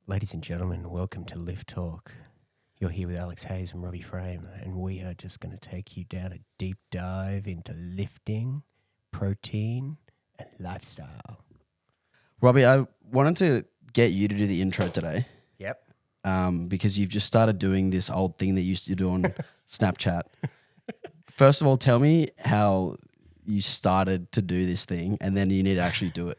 Ladies and gentlemen, welcome to Lift Talk. You're here with Alex Hayes and Robbie Frame, and we are just going to take you down a deep dive into lifting, protein, and lifestyle. Robbie, I wanted to get you to do the intro today Yep. because you've just started doing this old thing that you used to do on Snapchat. First of all, tell me how you started to do this thing, and then you need to actually do it.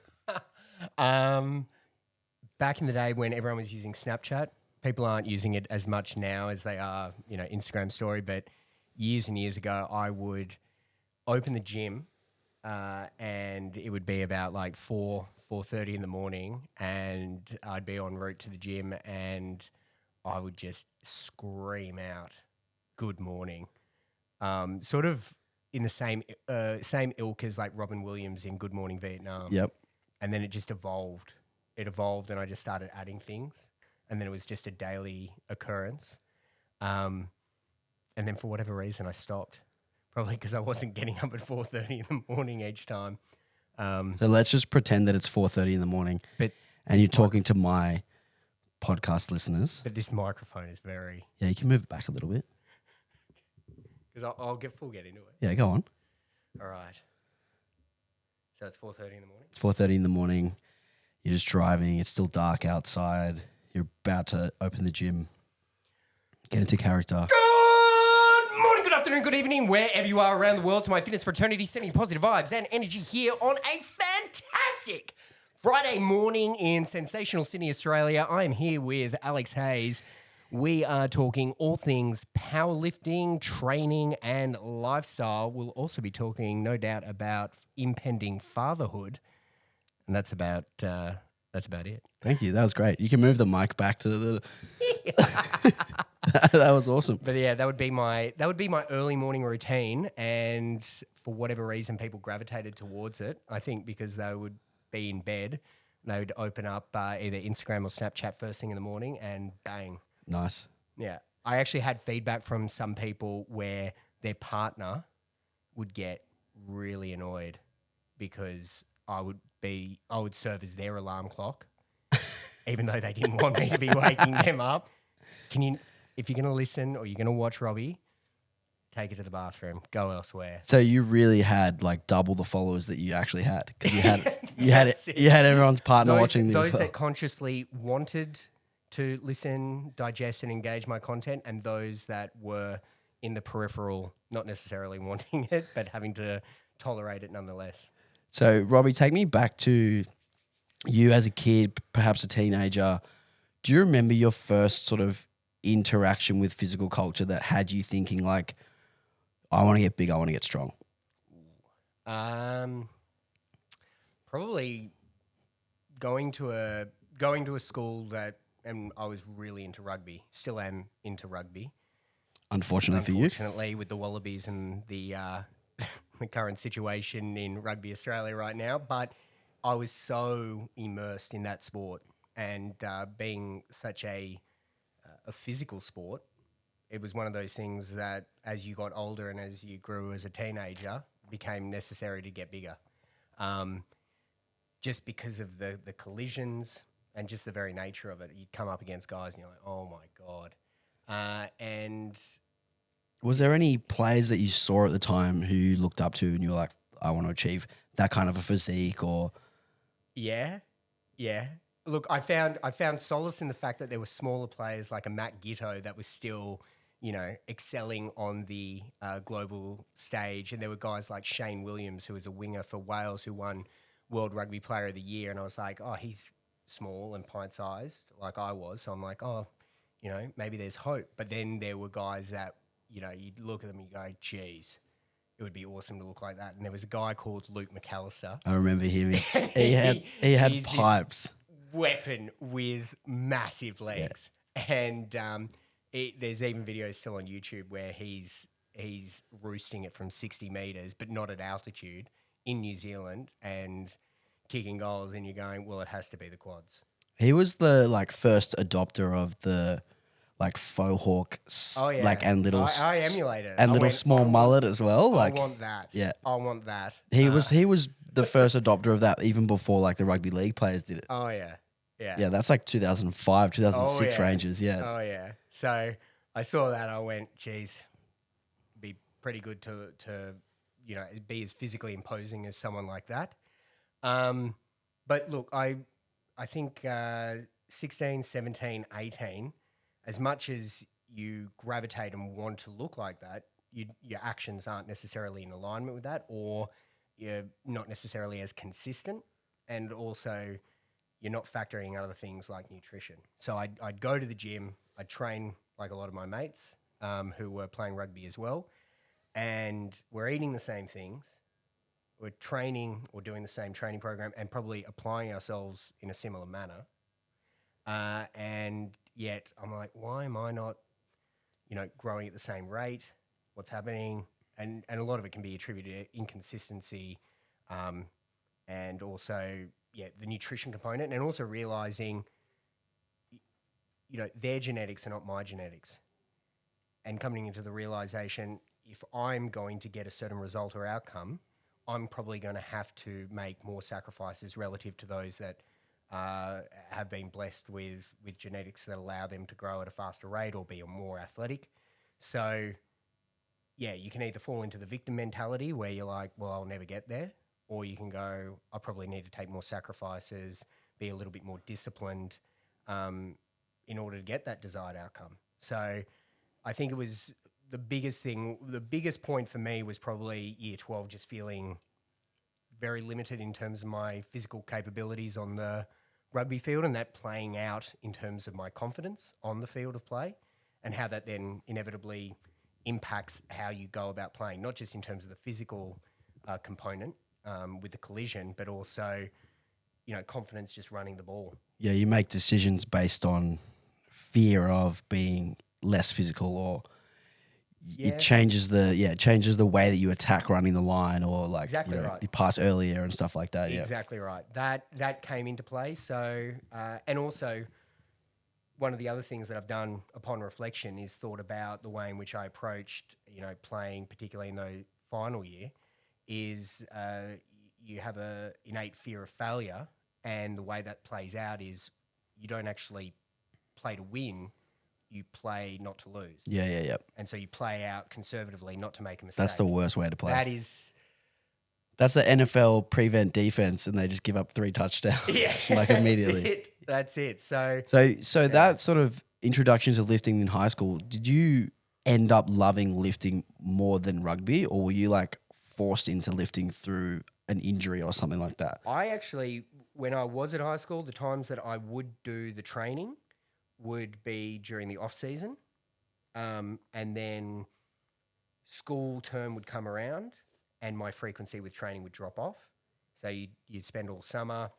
Back in the day when everyone was using Snapchat, people aren't using it as much now as they are, Instagram story. But years and years ago, I would open the gym and it would be about like 4:30 in the morning, and I'd be en route to the gym and I would just scream out, "Good morning." Sort of in the same ilk as like Robin Williams in Good Morning Vietnam. Yep. And then it just evolved. It evolved and I just started adding things. And then it was just a daily occurrence. And then for whatever reason, I stopped. Probably because I wasn't getting up at 4:30 in the morning each time. So let's just pretend that it's 4:30 in the morning But and you're talking to my podcast listeners. But this microphone is very... Yeah, you can move it back a little bit. Because I'll get into it. Yeah, go on. All right. So it's 4:30 in the morning? It's 4:30 in the morning. You're just driving. It's still dark outside. You're about to open the gym. Get into character. Good morning, good afternoon, good evening, wherever you are around the world, to my fitness fraternity, sending positive vibes and energy here on a fantastic Friday morning in sensational Sydney, Australia. I am here with Alex Hayes. We are talking all things powerlifting, training, and lifestyle. We'll also be talking, no doubt, about impending fatherhood, and that's about it. Thank you. That was great. You can move the mic back to the... That was awesome. But yeah, that would be my early morning routine, and for whatever reason, people gravitated towards it. I think because they would be in bed, they would open up either Instagram or Snapchat first thing in the morning, and bang. Nice. Yeah, I actually had feedback from some people where their partner would get really annoyed because I would serve as their alarm clock, even though they didn't want me to be waking them up. If you're going to listen or you're going to watch Robbie, take it to the bathroom, go elsewhere. So you really had like double the followers that you actually had, because you had everyone's partner watching those as well. That consciously wanted to listen, digest, and engage my content, and those that were in the peripheral, not necessarily wanting it, but having to tolerate it nonetheless. So, Robbie, take me back to you as a kid, perhaps a teenager. Do you remember your first sort of interaction with physical culture that had you thinking like, I want to get big, I want to get strong? Probably going to a school that, and I was really into rugby. Still am into rugby. Unfortunately with the Wallabies and the the current situation in rugby Australia right now, but I was so immersed in that sport, and being such a physical sport, it was one of those things that as you got older and as you grew as a teenager, became necessary to get bigger. Just because of the collisions and just the very nature of it. You'd come up against guys and you're like, oh my God. And was there any players that you saw at the time who you looked up to and you were like, I want to achieve that kind of a physique? Or Yeah. Look, I found solace in the fact that there were smaller players like a Matt Gitto that was still, excelling on the global stage. And there were guys like Shane Williams, who was a winger for Wales, who won World Rugby Player of the Year. And I was like, oh, he's small and pint-sized like I was. So I'm like, oh, maybe there's hope. But then there were guys that, you'd look at them and you go, geez, it would be awesome to look like that. And there was a guy called Luke McAllister. I remember him. He had pipes. Weapon with massive legs. Yeah. And there's even videos still on YouTube where he's roosting it from 60 meters, but not at altitude, in New Zealand, and kicking goals, and you're going, well, it has to be the quads. He was the first adopter of the faux hawk, and little. I emulated it. And little small mullet as well. I want that. Yeah, I want that. He was the first adopter of that even before the rugby league players did it. Oh yeah, Yeah. Yeah, that's like 2005, Oh 2006 yeah. ranges. Yeah. Oh yeah. So I saw that. I went, geez, be pretty good to be as physically imposing as someone like that. Um, but look, I think 16, 17, 18, as much as you gravitate and want to look like that, your actions aren't necessarily in alignment with that, or you're not necessarily as consistent, and also you're not factoring other things like nutrition. So I'd go to the gym, I'd train like a lot of my mates who were playing rugby as well, and we're eating the same things, we're training or doing the same training program and probably applying ourselves in a similar manner. And yet I'm like, why am I not, growing at the same rate? What's happening? And a lot of it can be attributed to inconsistency, um, and also, yeah, the nutrition component, and also realizing, their genetics are not my genetics, and coming into the realization, if I'm going to get a certain result or outcome, I'm probably going to have to make more sacrifices relative to those that have been blessed with genetics that allow them to grow at a faster rate or be more athletic. So, yeah, you can either fall into the victim mentality where you're like, well, I'll never get there, or you can go, I probably need to take more sacrifices, be a little bit more disciplined um, in order to get that desired outcome. So, I think it was the biggest point for me was probably year 12, just feeling very limited in terms of my physical capabilities on the rugby field, and that playing out in terms of my confidence on the field of play, and how that then inevitably impacts how you go about playing, not just in terms of the physical component with the collision, but also, confidence just running the ball. Yeah, you make decisions based on fear of being less physical, or it Yeah, changes the way that you attack running the line, or like, exactly right. you pass earlier and stuff like that. Yeah. Exactly right. That came into play. So, and also one of the other things that I've done upon reflection is thought about the way in which I approached, playing, particularly in the final year, is you have a innate fear of failure, and the way that plays out is you don't actually play to win, you play not to lose, Yeah, yeah, yeah. and so you play out conservatively, not to make a That's the mistake. worst way to play. That is, That's the NFL prevent defense, and they just give up 3 yeah, touchdowns like immediately. That's it. So So yeah. that sort of introduction to lifting in high school, did you end up loving lifting more than rugby, or were you like forced into lifting through an injury or something like that? I actually, when I was at high school, the times that I would do the training would be during the off season, and then school term would come around, and my frequency with training would drop off. So you'd spend all summer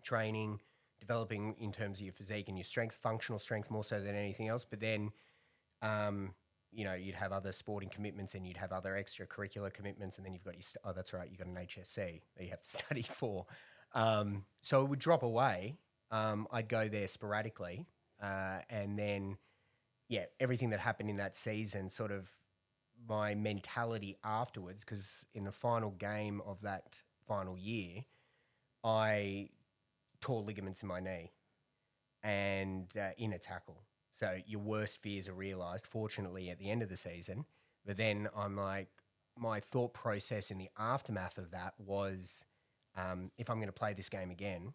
training, developing in terms of your physique and your strength, functional strength more so than anything else. But then, um, you'd have other sporting commitments, and you'd have other extracurricular commitments, and then you've got oh, that's right, you've got an HSC that you have to study for. So it would drop away. I'd go there sporadically, and then, yeah, everything that happened in that season, sort of my mentality afterwards, because in the final game of that final year, I tore ligaments in my knee and in a tackle. So your worst fears are realized, fortunately, at the end of the season. But then I'm like, my thought process in the aftermath of that was, if I'm going to play this game again,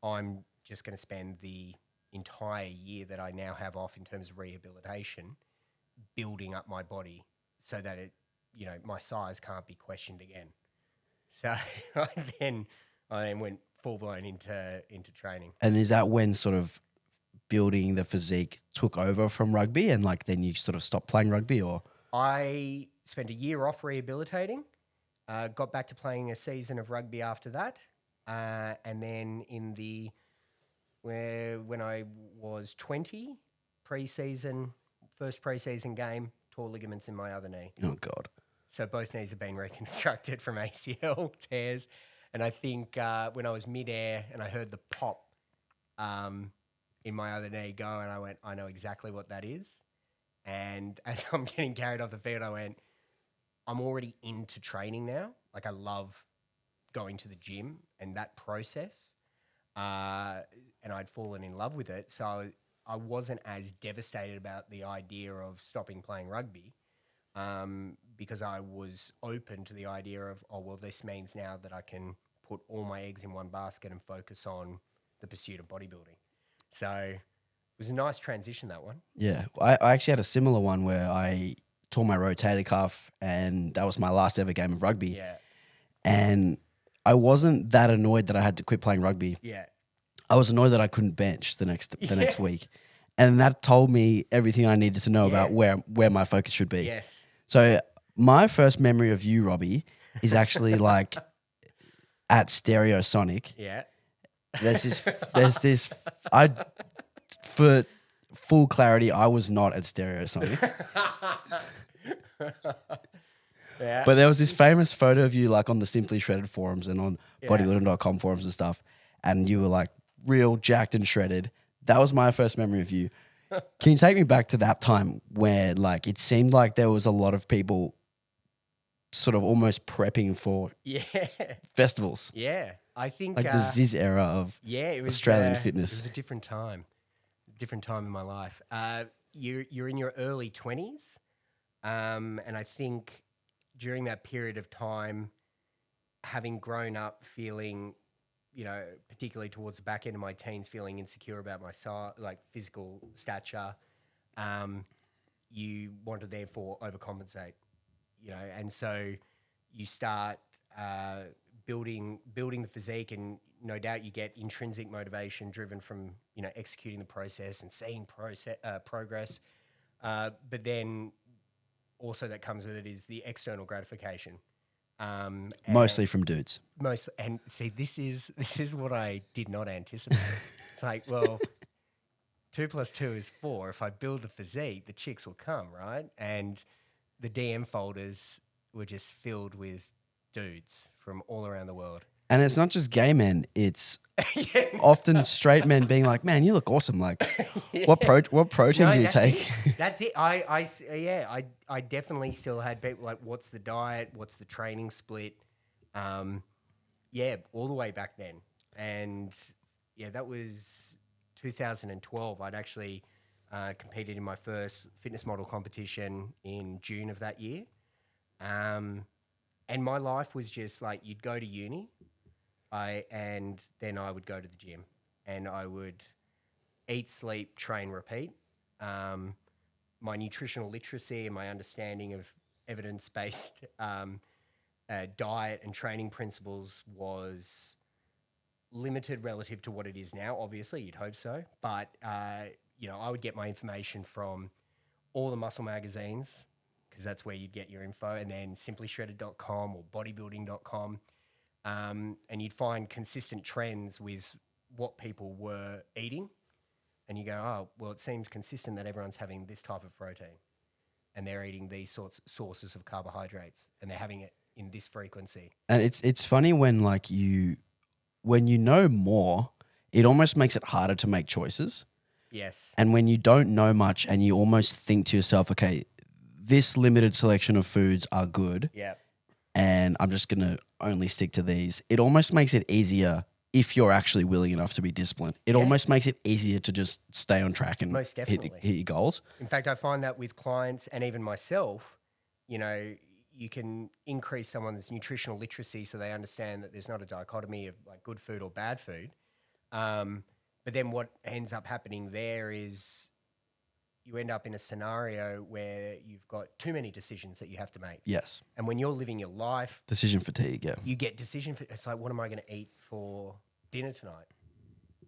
I'm just going to spend the entire year that I now have off in terms of rehabilitation building up my body so that my size can't be questioned again. So I then went full blown into training. And is that when sort of building the physique took over from rugby, and like then you sort of stopped playing rugby, or? I spent a year off rehabilitating, got back to playing a season of rugby after that, and then when I was 20, pre-season, first pre-season game, tore ligaments in my other knee. Oh God. So both knees have been reconstructed from ACL tears. And I think when I was midair and I heard the pop in my other knee go, and I went, I know exactly what that is. And as I'm getting carried off the field, I went, I'm already into training now. Like, I love going to the gym and that process. and I'd fallen in love with it. So I wasn't as devastated about the idea of stopping playing rugby, because I was open to the idea of, oh, well, this means now that I can put all my eggs in one basket and focus on the pursuit of bodybuilding. So it was a nice transition, that one. Yeah. I actually had a similar one where I tore my rotator cuff, and that was my last ever game of rugby. Yeah. And I wasn't that annoyed that I had to quit playing rugby. Yeah. I was annoyed that I couldn't bench the next week. And that told me everything I needed to know about where my focus should be. Yes. So my first memory of you, Robbie, is actually like at Stereosonic. Yeah. There's this, for full clarity, I was not at Stereosonic. Yeah. But there was this famous photo of you like on the Simply Shredded forums and on bodybuilding.com forums and stuff. And you were like real jacked and shredded. That was my first memory of you. Can you take me back to that time where like it seemed like there was a lot of people sort of almost prepping for festivals? Yeah. I think Like the Zyzz era of it was Australian fitness. It was a different time in my life. You're in your early 20s, and I think during that period of time, having grown up feeling, particularly towards the back end of my teens, feeling insecure about my like physical stature, you want to therefore overcompensate, and so you start building the physique, and no doubt you get intrinsic motivation driven from executing the process and seeing progress, but then also that comes with it is the external gratification. Mostly from dudes. And see, this is what I did not anticipate. It's like, well, 2 + 2 is 4. If I build the physique, the chicks will come, right? And the DM folders were just filled with dudes from all around the world. And it's not just gay men; it's often straight men being like, "Man, you look awesome! Like, what protein do you take?" That's it. I definitely still had people like, "What's the diet? What's the training split?" All the way back then, and that was 2012. I'd actually competed in my first fitness model competition in June of that year, and my life was just like, you'd go to uni. And then I would go to the gym, and I would eat, sleep, train, repeat. My nutritional literacy and my understanding of evidence-based diet and training principles was limited relative to what it is now. Obviously, you'd hope so. But, I would get my information from all the muscle magazines, because that's where you'd get your info, and then simplyshredded.com or bodybuilding.com. And you'd find consistent trends with what people were eating. And you go, oh, well, it seems consistent that everyone's having this type of protein, and they're eating these sources of carbohydrates, and they're having it in this frequency. And it's funny when when you know more, it almost makes it harder to make choices. Yes. And when you don't know much and you almost think to yourself, okay, this limited selection of foods are good. Yeah. And I'm just going to only stick to these. It almost makes it easier if you're actually willing enough to be disciplined. It almost makes it easier to just stay on track and Most definitely hit your goals. In fact, I find that with clients and even myself, you can increase someone's nutritional literacy so they understand that there's not a dichotomy of like good food or bad food. But then what ends up happening there is you end up in a scenario where you've got too many decisions that you have to make. Yes. And when you're living your life, decision fatigue, you get it's like, what am I going to eat for dinner tonight?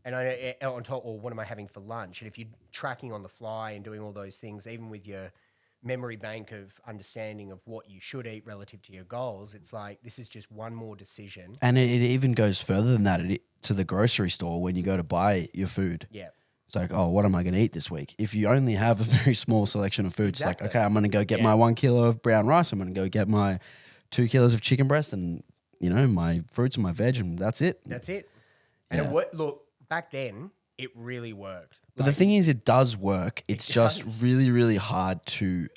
And or what am I having for lunch? And if you're tracking on the fly and doing all those things, even with your memory bank of understanding of what you should eat relative to your goals, it's like, this is just one more decision. And it even goes further than that, to the grocery store when you go to buy your food. Yeah. It's like, oh, what am I going to eat this week? If you only have a very small selection of foods, Exactly. It's like, okay, I'm going to go get my 1 kilo of brown rice. I'm going to go get my 2 kilos of chicken breast and, my fruits and my veg, and that's it. That's it. And look, back then, it really worked. But the thing is, it does work. It's just really, really hard to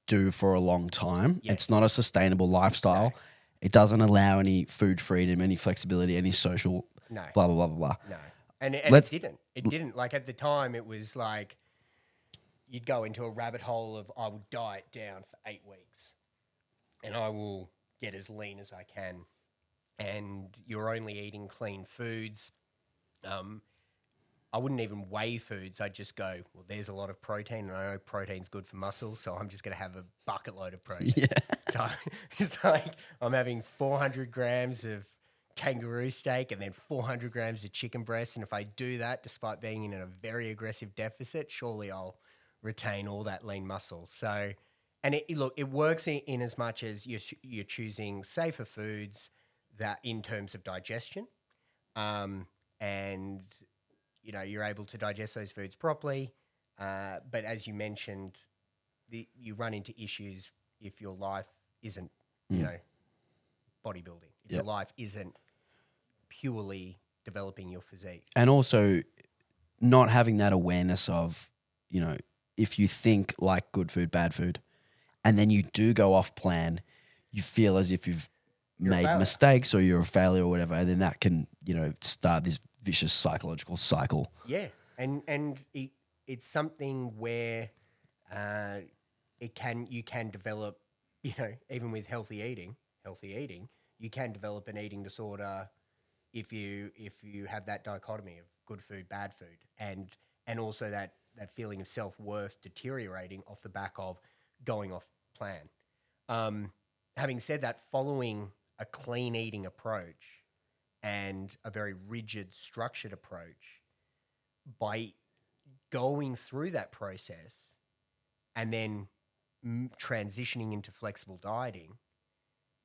do for a long time. Yes. It's not a sustainable lifestyle. No. It doesn't allow any food freedom, any flexibility, any social No. blah, blah, blah, blah, blah. No. And Let's- it didn't. It didn't. Like at the time, it was like you'd go into a rabbit hole of I will diet down for 8 weeks and I will get as lean as I can. And you're only eating clean foods. I wouldn't even weigh foods. I'd just go, well, there's a lot of protein, and I know protein's good for muscle, so I'm just going to have a bucket load of protein. Yeah. So it's like I'm having 400 grams of kangaroo steak and then 400 grams of chicken breast. And if I do that, despite being in a very aggressive deficit, surely I'll retain all that lean muscle. So, and look, it works in as much as you're choosing safer foods that in terms of digestion, and you're able to digest those foods properly. But as you mentioned, you run into issues if your life isn't, bodybuilding. If your life isn't purely developing your physique. And also not having that awareness of, if you think like good food, bad food, and then you do go off plan, you feel as if you've made mistakes or you're a failure or whatever, and then that can, start this vicious psychological cycle. Yeah, and it's something where you can develop, even with healthy eating, you can develop an eating disorder if you have that dichotomy of good food, bad food, and also that feeling of self-worth deteriorating off the back of going off plan. Having said that, following a clean eating approach and a very rigid, structured approach, by going through that process and then transitioning into flexible dieting,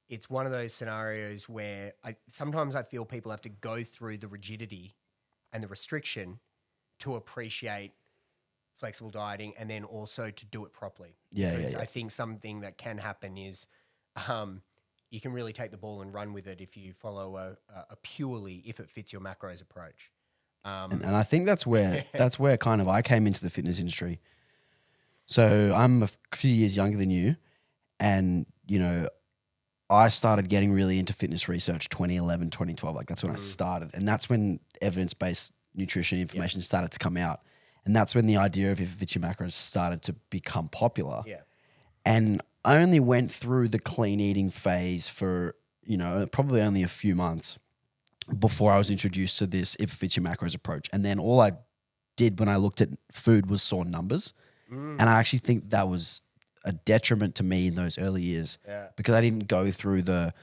it's one of those scenarios where sometimes I feel people have to go through the rigidity and the restriction to appreciate flexible dieting and then also to do it properly. Yeah. I think something that can happen is you can really take the ball and run with it if you follow a purely if it fits your macros approach. And I think that's where kind of I came into the fitness industry. So I'm a few years younger than you, and I started getting really into fitness research 2011, 2012. Like that's when I started, and that's when evidence-based nutrition information started to come out, and that's when the idea of if it fits your macros started to become popular. Yeah. And I only went through the clean eating phase for, probably only a few months before I was introduced to this if it fits your macros approach. And then all I did when I looked at food was saw numbers. And I actually think that was a detriment to me in those early years because I didn't go through the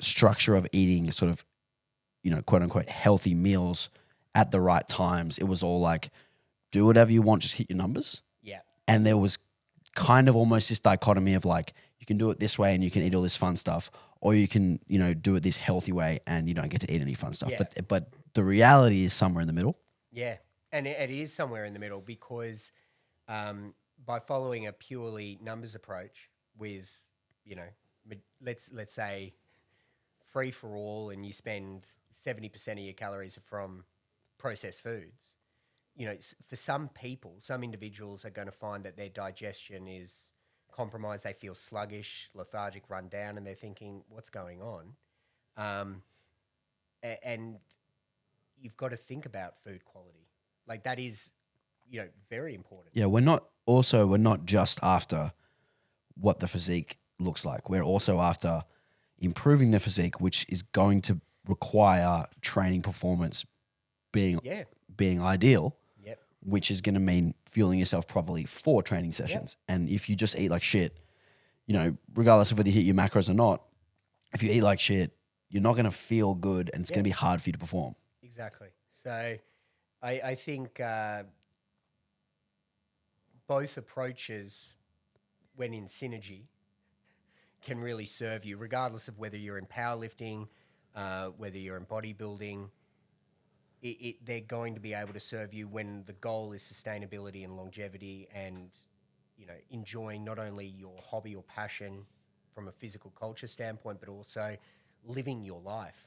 structure of eating sort of, quote unquote healthy meals at the right times. It was all like, do whatever you want, just hit your numbers. Yeah. And there was kind of almost this dichotomy of you can do it this way and you can eat all this fun stuff, or you can, do it this healthy way and you don't get to eat any fun stuff. Yeah. But the reality is somewhere in the middle. Yeah. And it is somewhere in the middle because by following a purely numbers approach with, let's say free for all, and you spend 70% of your calories from processed foods, for some people, some individuals are going to find that their digestion is compromised. They feel sluggish, lethargic, run down, and they're thinking, what's going on? And you've got to think about food quality. Like that is, very important. Yeah, we're not just after what the physique looks like. We're also after improving the physique, which is going to require training performance being ideal. Yep. Which is going to mean fueling yourself properly for training sessions. Yep. And if you just eat like shit, regardless of whether you hit your macros or not, if you eat like shit, you're not going to feel good and it's going to be hard for you to perform. Exactly. So I think both approaches, when in synergy, can really serve you, regardless of whether you're in powerlifting, whether you're in bodybuilding. They're going to be able to serve you when the goal is sustainability and longevity and, enjoying not only your hobby or passion from a physical culture standpoint, but also living your life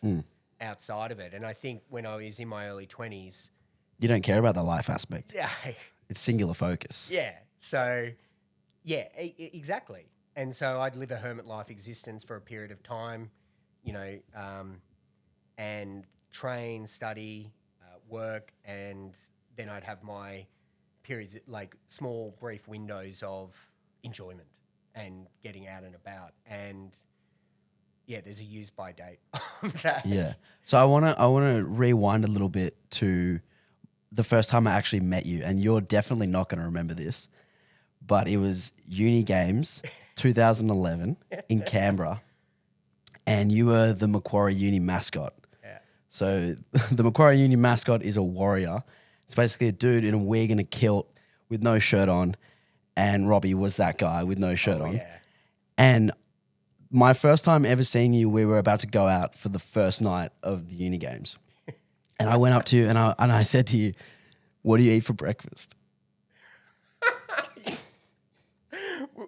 outside of it. And I think when I was in my early 20s... You don't care about the life aspect. Yeah. It's singular focus. Yeah. So, yeah, exactly. And so I'd live a hermit life existence for a period of time, and train, study, work, and then I'd have my periods, like small, brief windows of enjoyment and getting out and about. And yeah, there's a use by date on that. Yeah. So I wanna rewind a little bit to the first time I actually met you, and you're definitely not gonna remember this, but it was Uni Games 2011 in Canberra, and you were the Macquarie Uni mascot. Yeah. So the Macquarie Uni mascot is a warrior. It's basically a dude in a wig and a kilt with no shirt on, and Robbie was that guy with no shirt on. Yeah. And my first time ever seeing you, we were about to go out for the first night of the Uni Games. And I went up to you and I said to you, "What do you eat for breakfast?"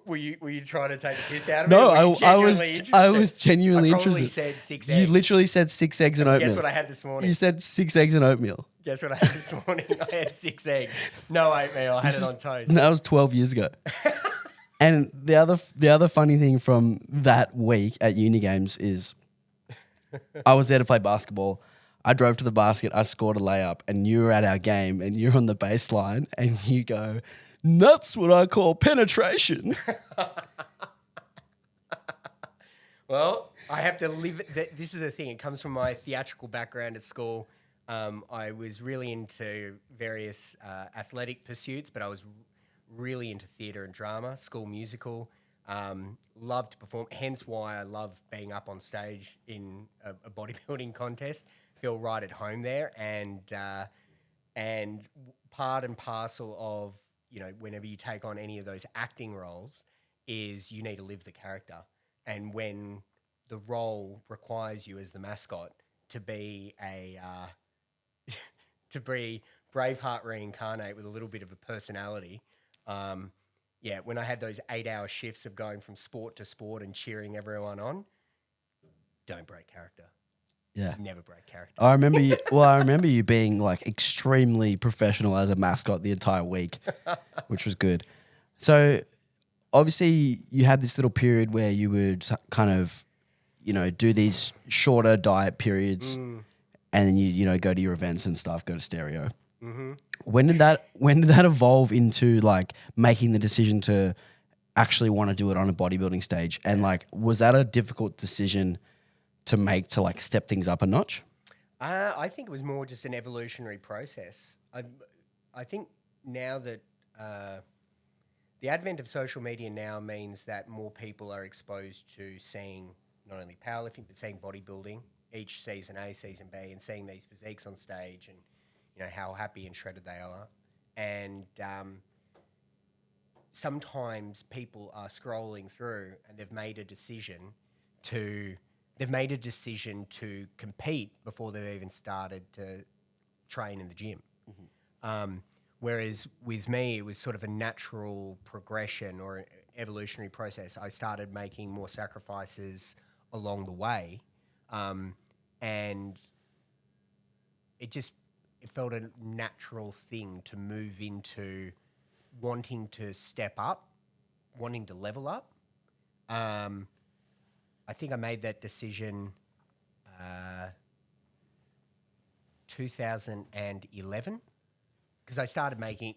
Were you trying to take the piss out of me? No, Or were you I was genuinely I probably interested. said 6 You eggs. literally said 6 eggs and oatmeal. Guess what I had this morning? You said 6 eggs and oatmeal. Guess what I had this morning? I had 6 eggs. No oatmeal. I had it on toast. That was 12 years ago. And the other funny thing from that week at Uni Games is I was there to play basketball. I drove to the basket, I scored a layup, and you were at our game and you're on the baseline and you go, "That's what I call penetration." Well, I have to live. This is the thing. It comes from my theatrical background at school. I was really into various athletic pursuits, but I was really into theatre and drama, school musical. Loved to perform, hence why I love being up on stage in a bodybuilding contest. Feel right at home there, and part and parcel of whenever you take on any of those acting roles is you need to live the character, and when the role requires you as the mascot to be to be Braveheart reincarnate with a little bit of a personality. When I had those 8-hour shifts of going from sport to sport and cheering everyone on, don't break character. Yeah. Never break character. I remember you. Well, I remember you being like extremely professional as a mascot the entire week, which was good. So obviously you had this little period where you would kind of, do these shorter diet periods, and then you go to your events and stuff, go to stereo. Mm-hmm. When did that evolve into like making the decision to actually want to do it on a bodybuilding stage? And like, was that a difficult decision to make to like step things up a notch? I think it was more just an evolutionary process. I think now that the advent of social media now means that more people are exposed to seeing not only powerlifting but seeing bodybuilding, each season A, season B, and seeing these physiques on stage and how happy and shredded they are. And sometimes people are scrolling through and they've made a decision to compete before they've even started to train in the gym. Mm-hmm. Whereas with me, it was sort of a natural progression or an evolutionary process. I started making more sacrifices along the way, and it felt a natural thing to move into wanting to step up, wanting to level up. I think I made that decision 2011 because I started making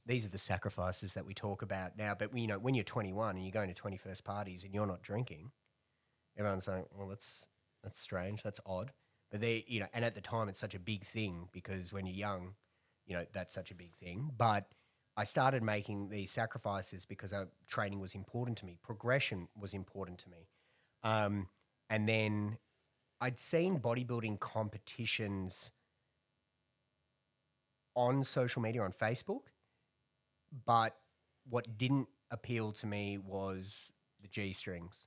these are the sacrifices that we talk about now. But when you're 21 and you're going to 21st parties and you're not drinking, everyone's saying, "Well, that's strange, that's odd." But and at the time it's such a big thing because when you're young, that's such a big thing. But I started making these sacrifices because training was important to me, progression was important to me. And then I'd seen bodybuilding competitions on social media, on Facebook, but what didn't appeal to me was the G-strings.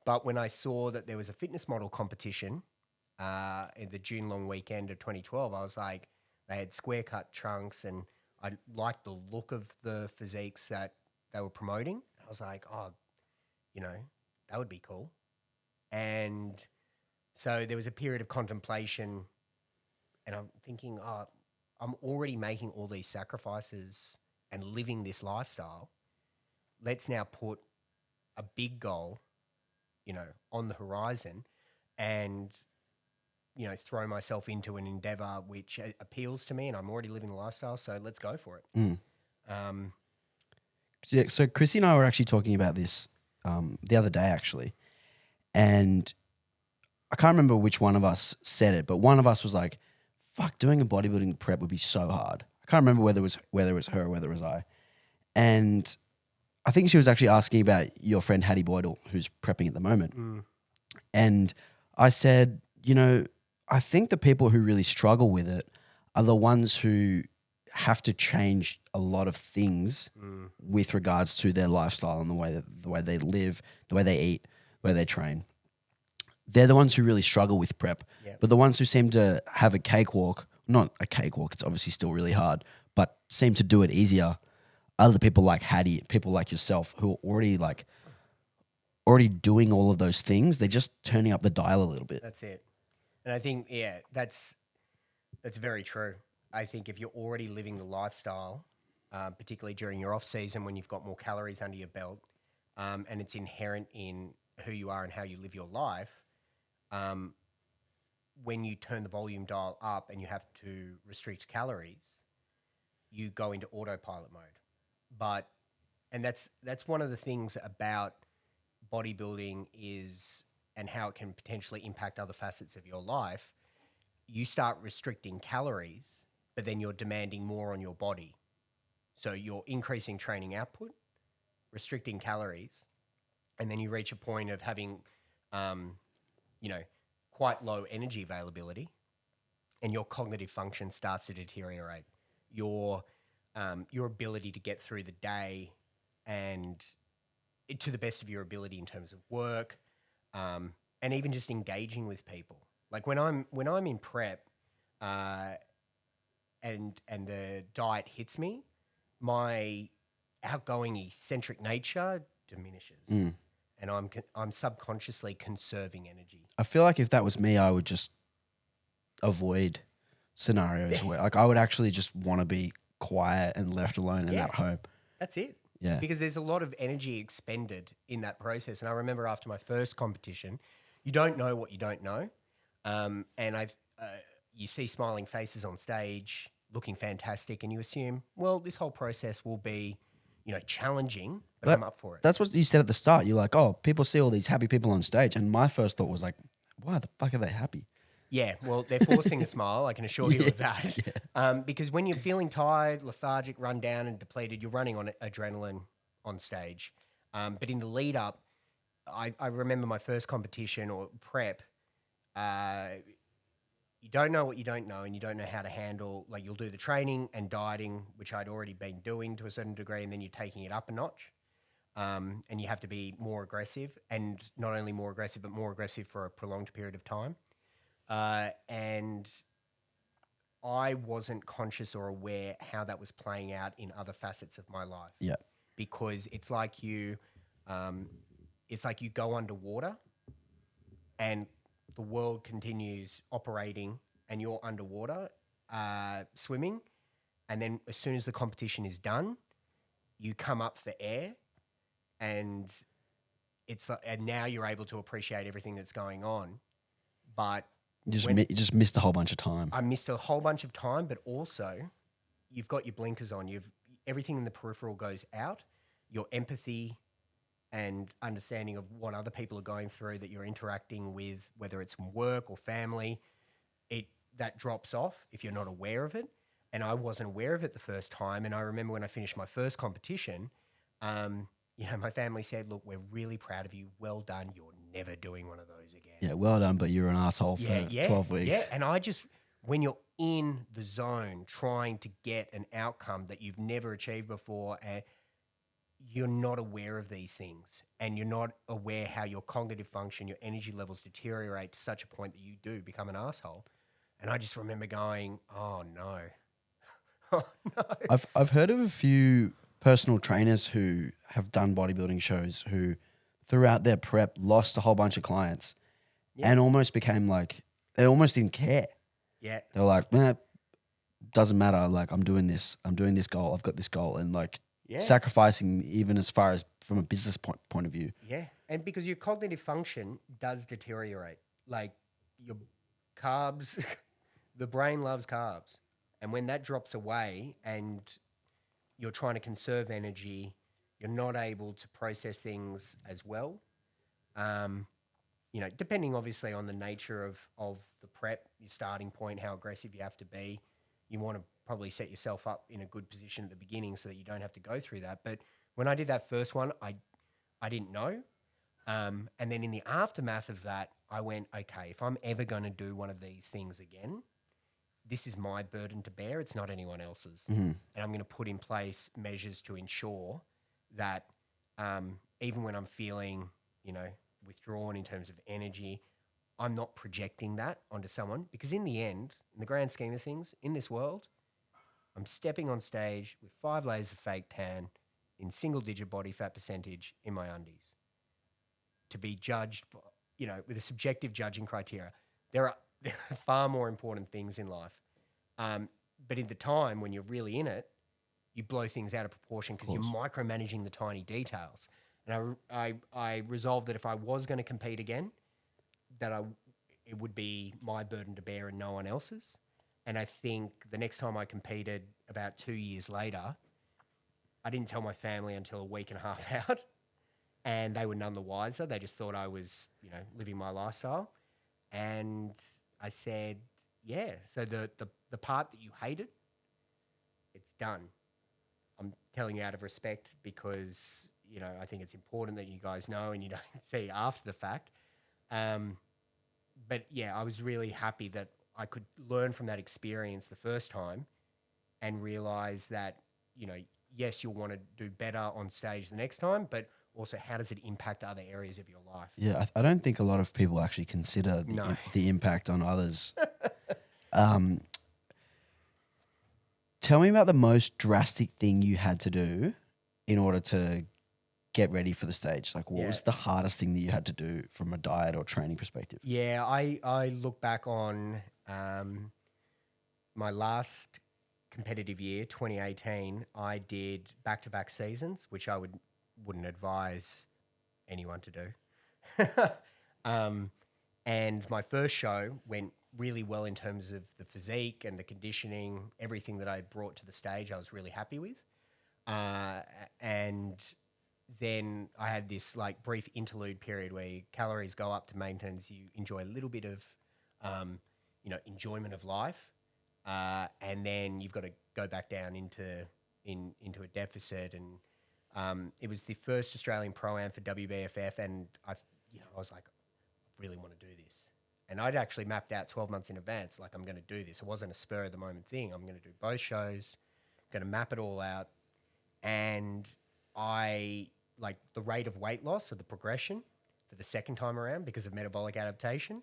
But when I saw that there was a fitness model competition in the June long weekend of 2012, I was like, they had square cut trunks and I liked the look of the physiques that they were promoting. I was like, oh, that would be cool. And so there was a period of contemplation and I'm thinking, oh, I'm already making all these sacrifices and living this lifestyle. Let's now put a big goal, on the horizon and throw myself into an endeavor which appeals to me, and I'm already living the lifestyle, so let's go for it. Um, Yeah, so Chrissy and I were actually talking about this the other day, actually, and I can't remember which one of us said it, but one of us was like, "Fuck, doing a bodybuilding prep would be so hard." I can't remember whether it was her or whether it was I, and I think she was actually asking about your friend Hattie Boydell, who's prepping at the moment, and I said, I think the people who really struggle with it are the ones who have to change a lot of things with regards to their lifestyle and the way they live, the way they eat, the way they train. They're the ones who really struggle with prep. Yep. But the ones who seem to have a cakewalk, not a cakewalk, it's obviously still really hard, but seem to do it easier, are the people like Hattie, people like yourself who are already doing all of those things. They're just turning up the dial a little bit. That's it. And I think, that's very true. I think if you're already living the lifestyle, particularly during your off season when you've got more calories under your belt, and it's inherent in who you are and how you live your life, when you turn the volume dial up and you have to restrict calories, you go into autopilot mode. And that's one of the things about bodybuilding and how it can potentially impact other facets of your life. You start restricting calories, but then you're demanding more on your body. So you're increasing training output, restricting calories, and then you reach a point of having, quite low energy availability, and your cognitive function starts to deteriorate. Your ability to get through the day and to the best of your ability in terms of work, and even just engaging with people. Like when I'm in prep, and the diet hits me, my outgoing eccentric nature diminishes, and I'm subconsciously conserving energy. I feel like if that was me, I would just avoid scenarios where like I would actually just want to be quiet and left alone and at home. That's it. Yeah. Because there's a lot of energy expended in that process. And I remember after my first competition, you don't know what you don't know. And you see smiling faces on stage looking fantastic, and you assume, well, this whole process will be, challenging, but I'm up for it. That's what you said at the start. You're like, oh, people see all these happy people on stage. And my first thought was like, why the fuck are they happy? Yeah, well, they're forcing a smile, I can assure you of that. Because when you're feeling tired, lethargic, run down and depleted, you're running on adrenaline on stage. But in the lead up, I remember my first competition or prep, you don't know what you don't know, and you don't know how to handle, like you'll do the training and dieting, which I'd already been doing to a certain degree, and then you're taking it up a notch. And you have to be more aggressive, and not only more aggressive, but more aggressive for a prolonged period of time. And I wasn't conscious or aware how that was playing out in other facets of my life. Yeah. Because it's like you go underwater, and the world continues operating, and you're underwater, swimming. And then as soon as the competition is done, you come up for air, and and now you're able to appreciate everything that's going on. But you just missed a whole bunch of time. I missed a whole bunch of time, but also you've got your blinkers on. Everything in the peripheral goes out. Your empathy and understanding of what other people are going through that you're interacting with, whether it's work or family, that drops off if you're not aware of it. And I wasn't aware of it the first time. And I remember when I finished my first competition, my family said, "Look, we're really proud of you. Well done. You're never doing one of those again." Yeah, well done, but you're an asshole for 12 weeks. Yeah, and when you're in the zone trying to get an outcome that you've never achieved before, and you're not aware of these things, and you're not aware how your cognitive function, your energy levels deteriorate to such a point that you do become an asshole. And I just remember going, "Oh no, oh no." I've heard of a few personal trainers who have done bodybuilding shows who, throughout their prep, lost a whole bunch of clients, and almost became like they almost didn't care. Yeah, they're like, doesn't matter. Like I'm doing this goal. I've got this goal, and like sacrificing even as far as from a business point of view. Yeah, and because your cognitive function does deteriorate, like carbs, the brain loves carbs. And when that drops away and you're trying to conserve energy, you're not able to process things as well. Um, depending obviously on the nature of the prep, your starting point, how aggressive you have to be, you want to probably set yourself up in a good position at the beginning so that you don't have to go through that. But when I did that first one, I didn't know. And then in the aftermath of that, I went, okay, if I'm ever going to do one of these things again, this is my burden to bear. It's not anyone else's. Mm-hmm. And I'm going to put in place measures to ensure that even when I'm feeling, withdrawn in terms of energy, I'm not projecting that onto someone. Because in the end, in the grand scheme of things, in this world, I'm stepping on stage with 5 layers of fake tan in single digit body fat percentage in my undies to be judged, with a subjective judging criteria. There are far more important things in life. But in the time when you're really in it, you blow things out of proportion because you're micromanaging the tiny details. And I resolved that if I was going to compete again, it would be my burden to bear and no one else's. And I think the next time I competed about 2 years later, I didn't tell my family until a week and a half out, and they were none the wiser. They just thought I was, living my lifestyle. And I said, yeah. So the part that you hated, it's done. I'm telling you out of respect because, I think it's important that you guys know and you don't see after the fact. But yeah, I was really happy that I could learn from that experience the first time and realize that, yes, you'll want to do better on stage the next time, but also how does it impact other areas of your life? Yeah, I don't think a lot of people actually consider the impact on others. Tell me about the most drastic thing you had to do in order to get ready for the stage. Like, what was the hardest thing that you had to do from a diet or training perspective? Yeah, I look back on my last competitive year, 2018. I did back-to-back seasons, which I wouldn't advise anyone to do. And my first show went really well in terms of the physique and the conditioning, everything that I brought to the stage, I was really happy with. And then I had this like brief interlude period where your calories go up to maintenance. You enjoy a little bit of, enjoyment of life, and then you've got to go back down into a deficit. And it was the first Australian Pro-Am for WBFF, and I was like, I really want to do this. And I'd actually mapped out 12 months in advance, like I'm going to do this. It wasn't a spur of the moment thing. I'm going to do both shows, going to map it all out. And I like the rate of weight loss or the progression for the second time around because of metabolic adaptation.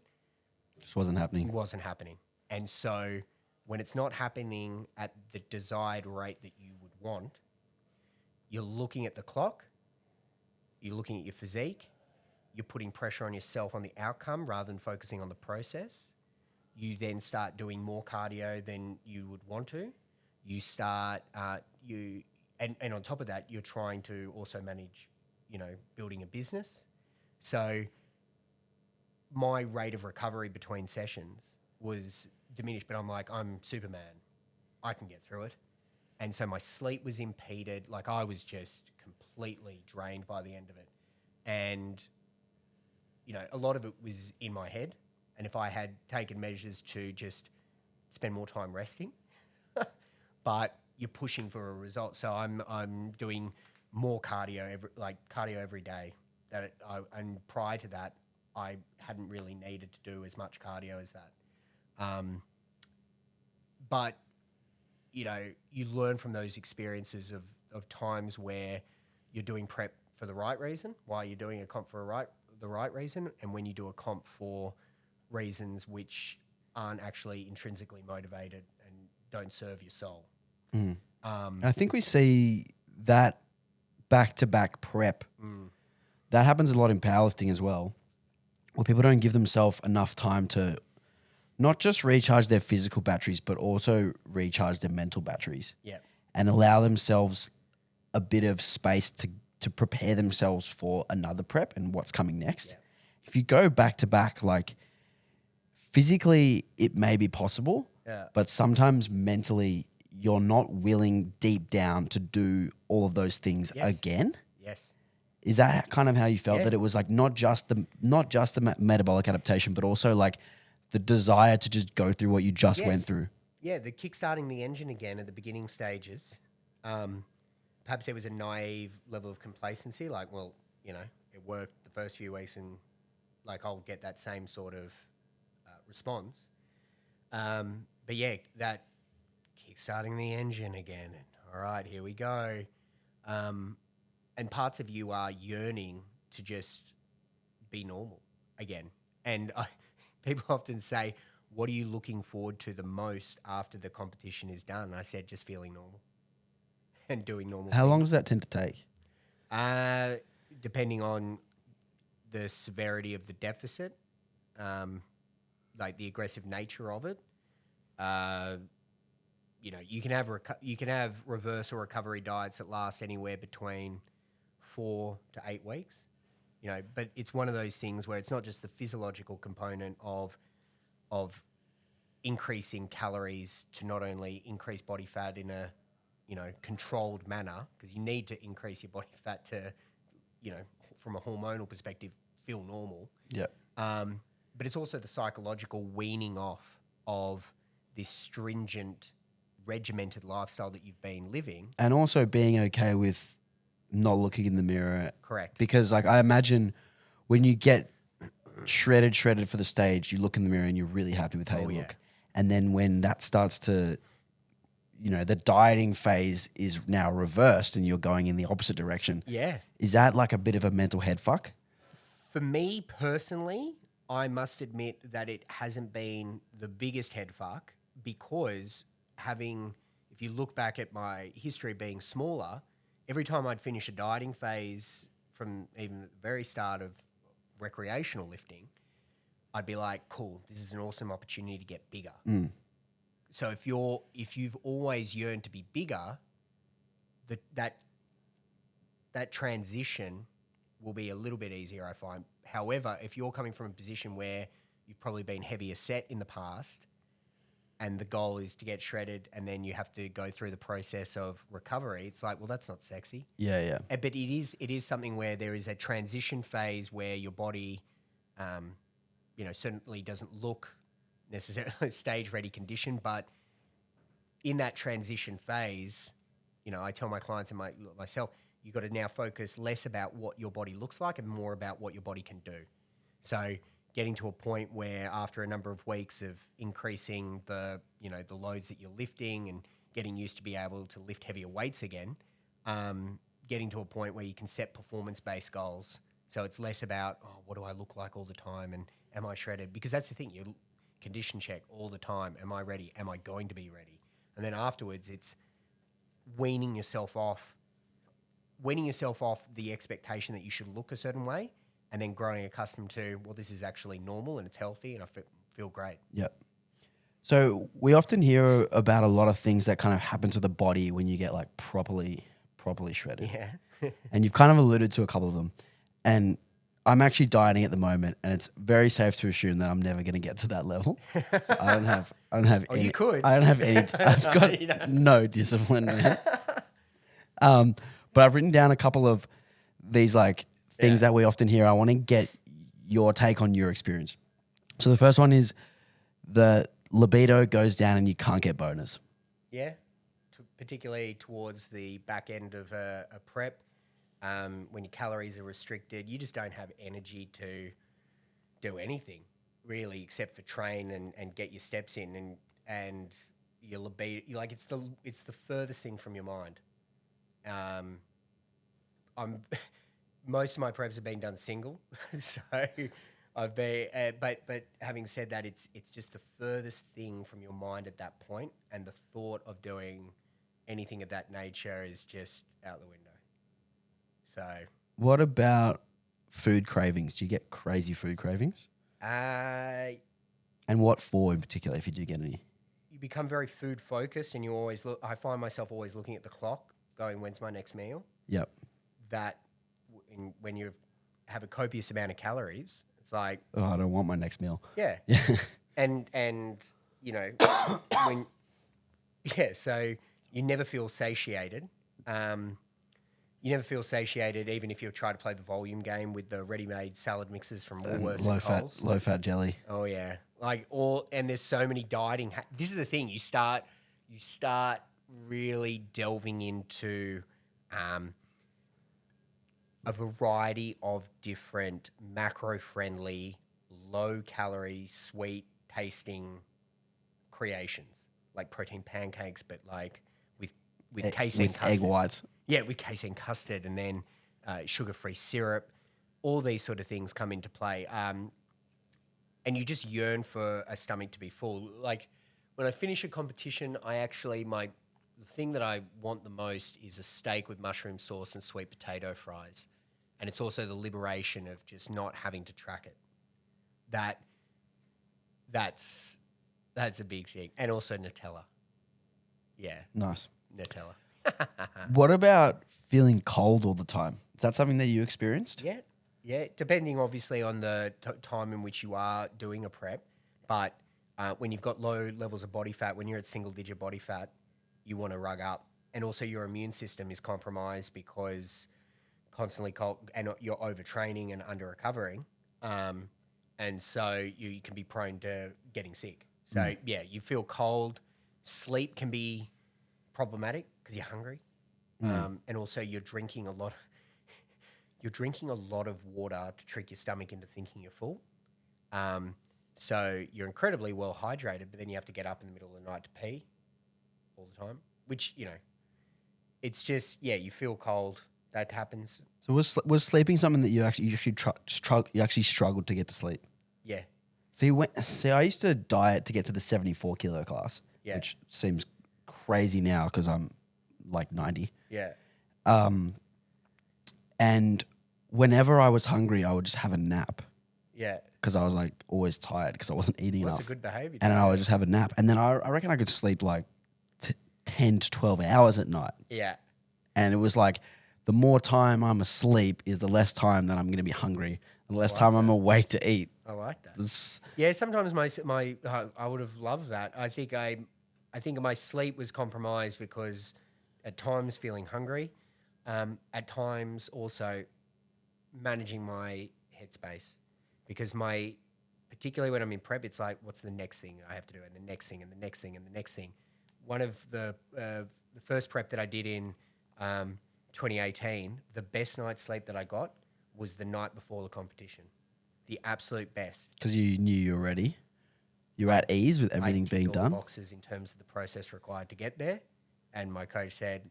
Just wasn't happening. Wasn't happening. And so when it's not happening at the desired rate that you would want, you're looking at the clock, you're looking at your physique, you're putting pressure on yourself on the outcome rather than focusing on the process. You then start doing more cardio than you would want to. You start, and on top of that, you're trying to also manage, building a business. So my rate of recovery between sessions was diminished, but I'm like, I'm Superman. I can get through it. And so my sleep was impeded. Like I was just completely drained by the end of it. And, a lot of it was in my head. And if I had taken measures to just spend more time resting, but you're pushing for a result. So I'm doing more cardio every day. And prior to that, I hadn't really needed to do as much cardio as that. But you learn from those experiences of times where you're doing prep for the right reason, while you're doing a comp for the right reason, and when you do a comp for reasons which aren't actually intrinsically motivated and don't serve your soul. Mm. I think we see that back-to-back prep. That happens a lot in powerlifting as well, where people don't give themselves enough time to not just recharge their physical batteries, but also recharge their mental batteries. Yeah. And allow themselves a bit of space to prepare themselves for another prep and what's coming next. Yeah. If you go back to back, like physically it may be possible, Yeah. but sometimes mentally you're not willing deep down to do all of those things Yes. again. Yes. Is that kind of how you felt, Yeah. that it was like not just the metabolic adaptation, but also like the desire to just go through what you just went Yes. through? Yeah, the kickstarting the engine again at the beginning stages. Perhaps there was a naive level of complacency, like, well, it worked the first few weeks, and like I'll get that same sort of response. But yeah, that kickstarting the engine again. All right, here we go. And parts of you are yearning to just be normal again. And people often say, what are you looking forward to the most after the competition is done? And I said, just feeling normal and doing normal How long things. does that tend to take? Depending on the severity of the deficit, like the aggressive nature of it. You can have reverse or recovery diets that last anywhere between 4 to 8 weeks. But it's one of those things where it's not just the physiological component of increasing calories to not only increase body fat in a controlled manner, because you need to increase your body fat to from a hormonal perspective feel normal. Yeah. But it's also the psychological weaning off of this stringent, regimented lifestyle that you've been living. And also being okay with not looking in the mirror. Correct. Because like I imagine when you get shredded for the stage, you look in the mirror and you're really happy with how you look. And then when that starts to, the dieting phase is now reversed and you're going in the opposite direction. Yeah. Is that like a bit of a mental head fuck? For me personally, I must admit that it hasn't been the biggest head fuck, because if you look back at my history being smaller, every time I'd finish a dieting phase from even the very start of recreational lifting, I'd be like, cool, this is an awesome opportunity to get bigger. So if you've always yearned to be bigger, that transition will be a little bit easier, I find. However, if you're coming from a position where you've probably been heavier set in the past, and the goal is to get shredded, and then you have to go through the process of recovery, it's like, well, that's not sexy. Yeah. But it is something where there is a transition phase where your body, certainly doesn't look necessarily stage-ready condition, but in that transition phase, I tell my clients and myself, you've got to now focus less about what your body looks like and more about what your body can do. So getting to a point where after a number of weeks of increasing the loads that you're lifting and getting used to be able to lift heavier weights again, getting to a point where you can set performance-based goals. So it's less about, what do I look like all the time and am I shredded? Because that's the thing, you condition check all the time. Am I ready? Am I going to be ready? And then afterwards, it's weaning yourself off the expectation that you should look a certain way, and then growing accustomed to, well, this is actually normal and it's healthy and I feel great. Yep. So we often hear about a lot of things that kind of happen to the body when you get like properly shredded. Yeah. And you've kind of alluded to a couple of them. And I'm actually dieting at the moment, and it's very safe to assume that I'm never going to get to that level. So I don't have Oh, any. you could. I don't have any. I've got no discipline, man. But I've written down a couple of these like things that we often hear. I want to get your take on your experience. So the first one is the libido goes down and you can't get boners. Yeah, particularly towards the back end of a prep. When your calories are restricted, you just don't have energy to do anything really except for train and get your steps in, and your libido. It's the furthest thing from your mind. Most of my preps have been done single, so I've been. But having said that, it's just the furthest thing from your mind at that point, and the thought of doing anything of that nature is just out the window. So, what about food cravings? Do you get crazy food cravings? And what for in particular, if you do get any? You become very food focused, and you always look. I find myself always looking at the clock, going, "When's my next meal?" Yep. That when you have a copious amount of calories, it's like, oh, I don't want my next meal. Yeah. And when so you never feel satiated. You never feel satiated, even if you try to play the volume game with the ready-made salad mixes from And Woolworths and Coles. low fat jelly. Oh yeah, and there's so many dieting. This is the thing. You start really delving into a variety of different macro-friendly, low-calorie, sweet-tasting creations, like protein pancakes, but like with casein With custard. egg whites. Yeah, with casein custard, and then sugar-free syrup. All these sort of things come into play. And you just yearn for a stomach to be full. Like when I finish a competition, the thing that I want the most is a steak with mushroom sauce and sweet potato fries. And it's also the liberation of just not having to track it. That's a big thing. And also Nutella. Yeah, Nice. Nutella. What about feeling cold all the time? Is that something that you experienced? Yeah, yeah. Depending, obviously, on the time in which you are doing a prep, but when you've got low levels of body fat, when you're at single-digit body fat, you want to rug up, and also your immune system is compromised because constantly cold, and you're overtraining and under recovering, and so you can be prone to getting sick. So yeah, you feel cold. Sleep can be problematic because you're hungry, and also you're drinking a lot. You're drinking a lot of water to trick your stomach into thinking you're full. So you're incredibly well hydrated, but then you have to get up in the middle of the night to pee all the time, which, it's just, yeah, you feel cold. That happens. So was sleeping something that you actually struggled to get to sleep? Yeah. See, I used to diet to get to the 74 kilo class, Yeah. which seems crazy now because I'm like 90. Yeah. And whenever I was hungry, I would just have a nap Yeah. because I was like always tired because I wasn't eating Well, enough. that's a good behavior. And then I would just have a nap. And then I reckon I could sleep like 10 to 12 hours at night. Yeah. And it was like the more time I'm asleep is the less time that I'm going to be hungry and the less time I'm awake to eat. I like that. Yeah, sometimes my I would have loved that. I think my sleep was compromised because at times feeling hungry, at times also managing my headspace, because particularly when I'm in prep, it's like, what's the next thing I have to do, and the next thing, and the next thing, and the next thing. One of the first prep that I did in 2018, the best night's sleep that I got was the night before the competition. The absolute best. Because you knew you were ready. You were at ease with everything being done. The boxes in terms of the process required to get there. And my coach said,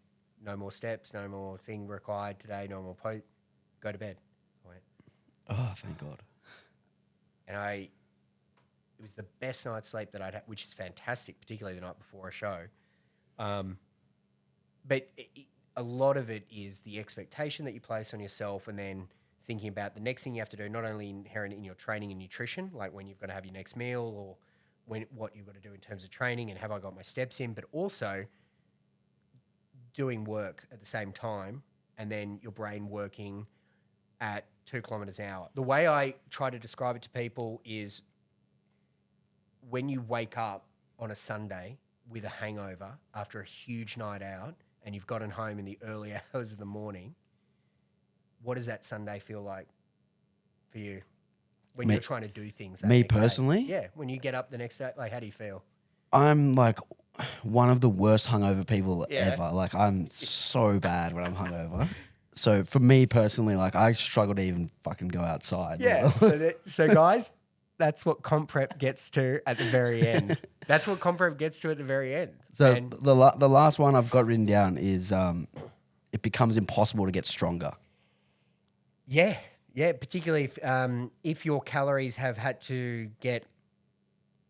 no more steps, no more thing required today, no more go to bed. I went, oh, thank God. And it was the best night's sleep that I'd had, which is fantastic, particularly the night before a show. But a lot of it is the expectation that you place on yourself, and then thinking about the next thing you have to do, not only inherent in your training and nutrition, like when you've got to have your next meal, or what you've got to do in terms of training and have I got my steps in, but also doing work at the same time, and then your brain working at 2 kilometers an hour. The way I try to describe it to people is when you wake up on a Sunday with a hangover after a huge night out and you've gotten home in the early hours of the morning, what does that Sunday feel like for you when you're trying to do things? Me personally? Yeah, when you get up the next day, like, how do you feel? I'm like one of the worst hungover people ever. Like, I'm so bad when I'm hungover. So for me personally, like, I struggle to even fucking go outside. Yeah. So guys, that's what comp prep gets to at the very end. That's what comp prep gets to at the very end. So the last one I've got written down is it becomes impossible to get stronger. Yeah. Yeah. Particularly if your calories have had to get,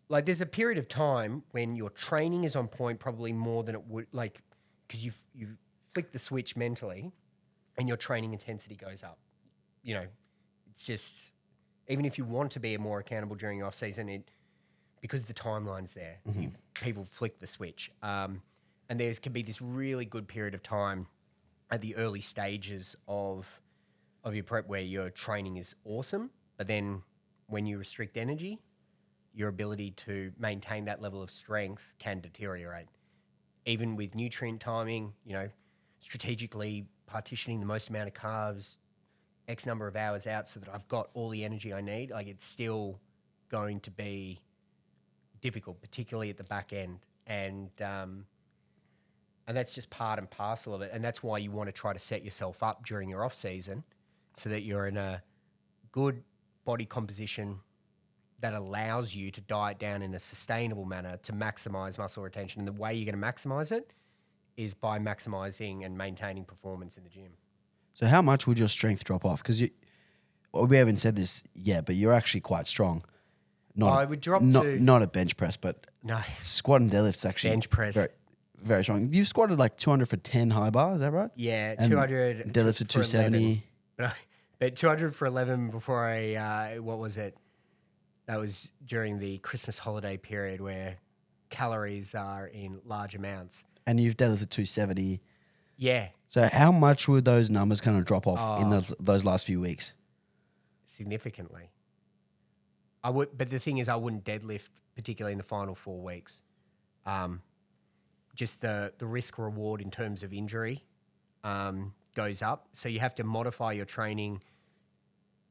like, there's a period of time when your training is on point, probably more than it would, like, because you flick the switch mentally and your training intensity goes up. It's just, even if you want to be more accountable during your off season, because the timeline's there, people flick the switch. And there can be this really good period of time at the early stages of your prep where your training is awesome, but then when you restrict energy, your ability to maintain that level of strength can deteriorate. Even with nutrient timing, strategically partitioning the most amount of carbs X number of hours out so that I've got all the energy I need, like it's still going to be difficult, particularly at the back end. And that's just part and parcel of it. And that's why you want to try to set yourself up during your off season so that you're in a good body composition that allows you to diet down in a sustainable manner to maximize muscle retention. And the way you're going to maximize it is by maximizing and maintaining performance in the gym. So how much would your strength drop off? Because we haven't said this yet, but you're actually quite strong. I would drop not a bench press, but no squat and deadlift's actually bench press. Very, very strong. You've squatted like 200 for 10 high bar, is that right? Yeah, and 200. Deadlift for 270. But 200 for 11 before what was it? That was during the Christmas holiday period where calories are in large amounts. And you've deadlifted 270. Yeah. So how much would those numbers kind of drop off in those last few weeks? Significantly. But the thing is, I wouldn't deadlift, particularly in the final 4 weeks. Just the risk reward in terms of injury goes up. So you have to modify your training.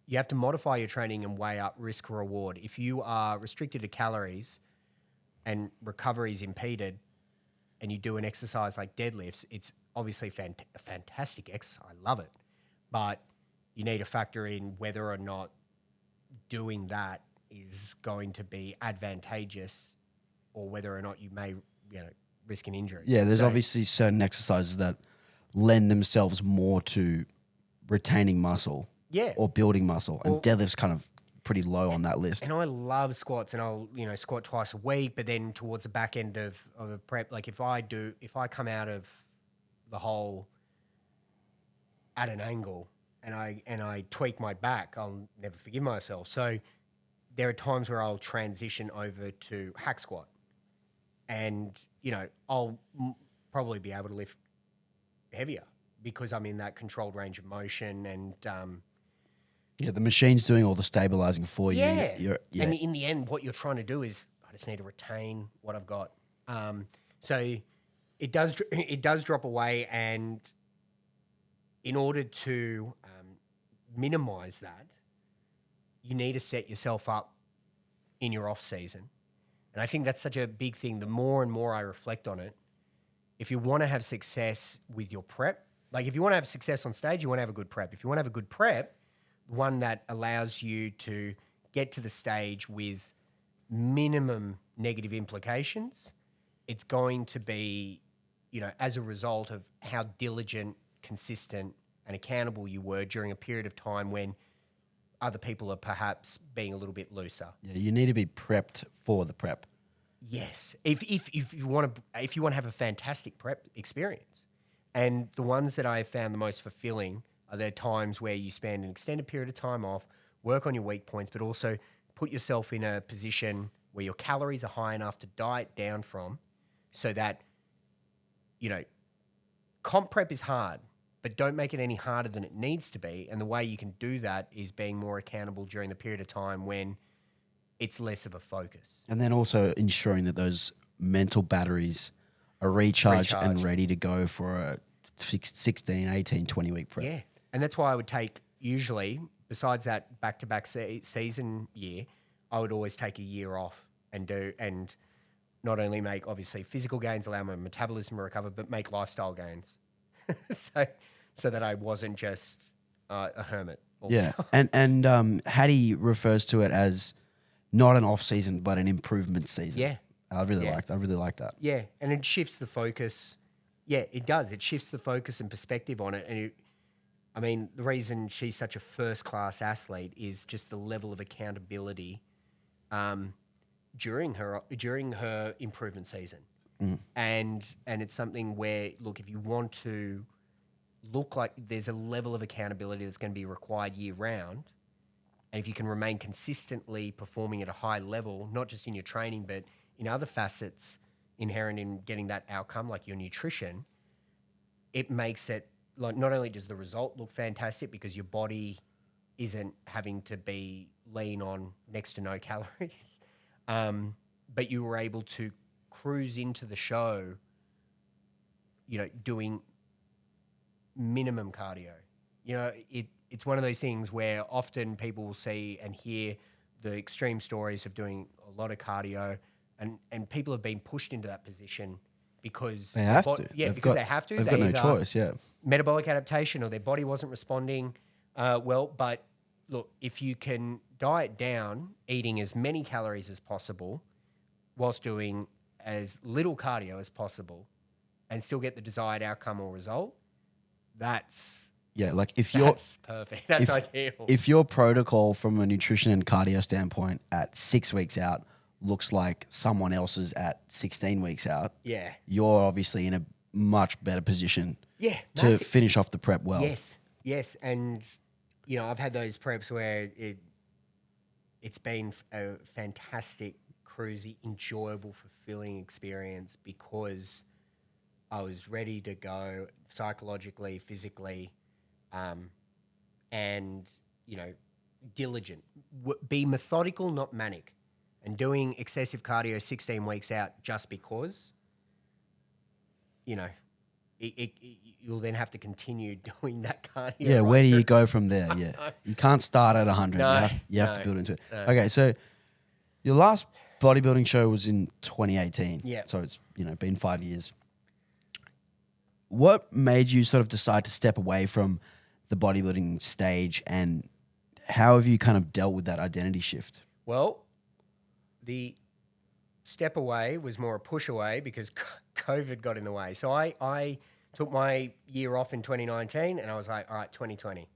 You have to modify your training and weigh up risk reward. If you are restricted to calories and recovery is impeded and you do an exercise like deadlifts, it's obviously a fantastic exercise. I love it. But you need to factor in whether or not doing that is going to be advantageous or whether or not you may, risk an injury. Yeah, there's obviously certain exercises that lend themselves more to retaining muscle. Yeah. Or building muscle. And deadlift's kind of pretty low on that list. And I love squats and I'll, squat twice a week, but then towards the back end of a prep, like if I come out of the hole at an angle and I tweak my back, I'll never forgive myself. So there are times where I'll transition over to hack squat and, I'll probably be able to lift heavier because I'm in that controlled range of motion and, the machine's doing all the stabilizing for you. Yeah. And in the end, what you're trying to do is I just need to retain what I've got. So it does drop away, and in order to minimize that, you need to set yourself up in your off season. And I think that's such a big thing. The more and more I reflect on it, if you want to have success with your prep, like if you want to have success on stage, you want to have a good prep. If you want to have a good prep, one that allows you to get to the stage with minimum negative implications, it's going to be, as a result of how diligent, consistent, and accountable you were during a period of time when other people are perhaps being a little bit looser. Yeah, you need to be prepped for the prep. Yes, if you want to have a fantastic prep experience, and the ones that I have found the most fulfilling are there times where you spend an extended period of time off, work on your weak points, but also put yourself in a position where your calories are high enough to diet down from so that, comp prep is hard, but don't make it any harder than it needs to be. And the way you can do that is being more accountable during the period of time when it's less of a focus. And then also ensuring that those mental batteries are recharged. And ready to go for a 16, 18, 20-week prep. Yeah. And that's why I would take, usually, besides that back-to-back season year, I would always take a year off and not only make, obviously, physical gains, allow my metabolism to recover, but make lifestyle gains. so that I wasn't just a hermit. Yeah. And Hattie refers to it as not an off-season, but an improvement season. Yeah. I really like that. Yeah. And it shifts the focus. Yeah, it does. It shifts the focus and perspective on it. And the reason she's such a first-class athlete is just the level of accountability during her improvement season. And it's something where, look, if you want to look like there's a level of accountability that's going to be required year-round, and if you can remain consistently performing at a high level, not just in your training, but in other facets inherent in getting that outcome, like your nutrition, it makes it, like, not only does the result look fantastic because your body isn't having to be lean on next to no calories, But you were able to cruise into the show, doing minimum cardio. It's one of those things where often people will see and hear the extreme stories of doing a lot of cardio, and people have been pushed into that position because They have to. because they have to. They've They got no either choice. Yeah. metabolic adaptation or their body wasn't responding well. But look, if you can diet down, eating as many calories as possible whilst doing as little cardio as possible and still get the desired outcome or result, that's Like that's perfect. That's ideal. if your protocol from a nutrition and cardio standpoint at 6 weeks out looks like someone else's at 16 weeks out, Yeah. you're obviously in a much better position Yeah. to Massive. finish off the prep well. Yes. And, I've had those preps where it's been a fantastic, cruisy, enjoyable, fulfilling experience because I was ready to go psychologically, physically, and, diligent. Be methodical, not manic. And doing excessive cardio 16 weeks out just because, you'll then have to continue doing that cardio. Yeah, right where do you through. go from there? Yeah. You can't start at 100. No, you have to no, build into it. no. Okay, so your last bodybuilding show was in 2018. Yeah. So it's, been 5 years. What made you sort of decide to step away from the bodybuilding stage, and how have you kind of dealt with that identity shift? Well, the step away was more a push away because COVID got in the way. So I took my year off in 2019 and I was like, all right, 2020.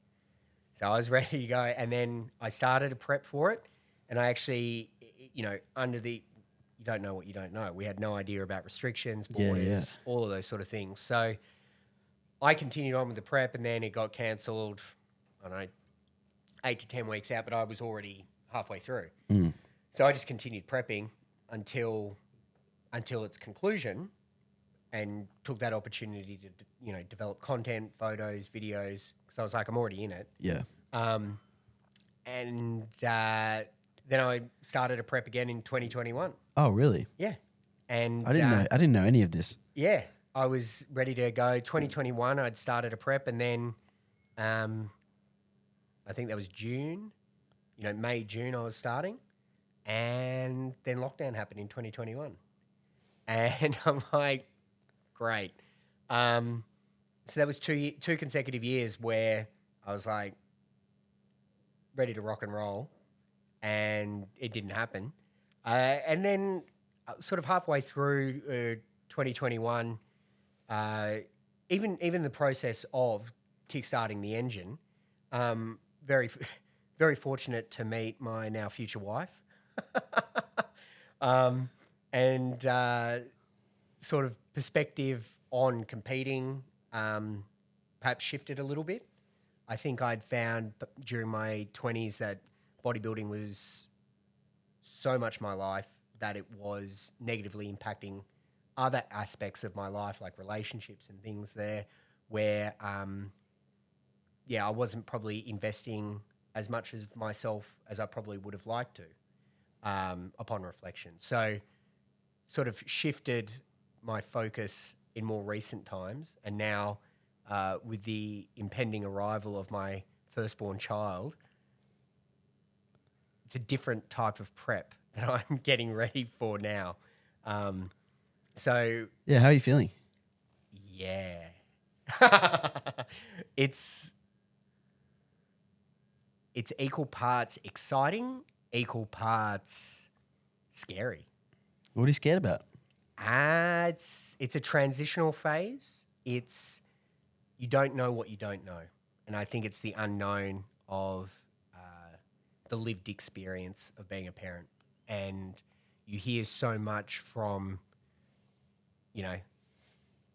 So I was ready to go. And then I started a prep for it. And I actually, under the, you don't know what you don't know. We had no idea about restrictions, borders, all of those sort of things. So I continued on with the prep and then it got cancelled, I don't know, 8 to 10 weeks out, but I was already halfway through. So I just continued prepping until its conclusion and took that opportunity to, develop content, photos, videos, because I was like, I'm already in it. Yeah. And then I started a prep again in 2021. Oh, really? Yeah. And I didn't know any of this. Yeah. I was ready to go. 2021, I'd started a prep and then I think that was June, May, June I was starting. And then lockdown happened in 2021. And I'm like, great. So that was two consecutive years where I was like ready to rock and roll and it didn't happen. And then sort of halfway through 2021, even the process of kickstarting the engine, very, very fortunate to meet my now future wife. And sort of perspective on competing perhaps shifted a little bit. I think I'd found during my 20s that bodybuilding was so much my life that it was negatively impacting other aspects of my life, like relationships and things there, where, I wasn't probably investing as much of myself as I probably would have liked to upon reflection. So sort of shifted my focus in more recent times. And now with the impending arrival of my firstborn child, it's a different type of prep that I'm getting ready for now. So Yeah, how are you feeling? yeah, it's equal parts exciting, equal parts scary. What are you scared about? It's a transitional phase. It's you don't know what you don't know, and I think it's the unknown of the lived experience of being a parent. And you hear so much from,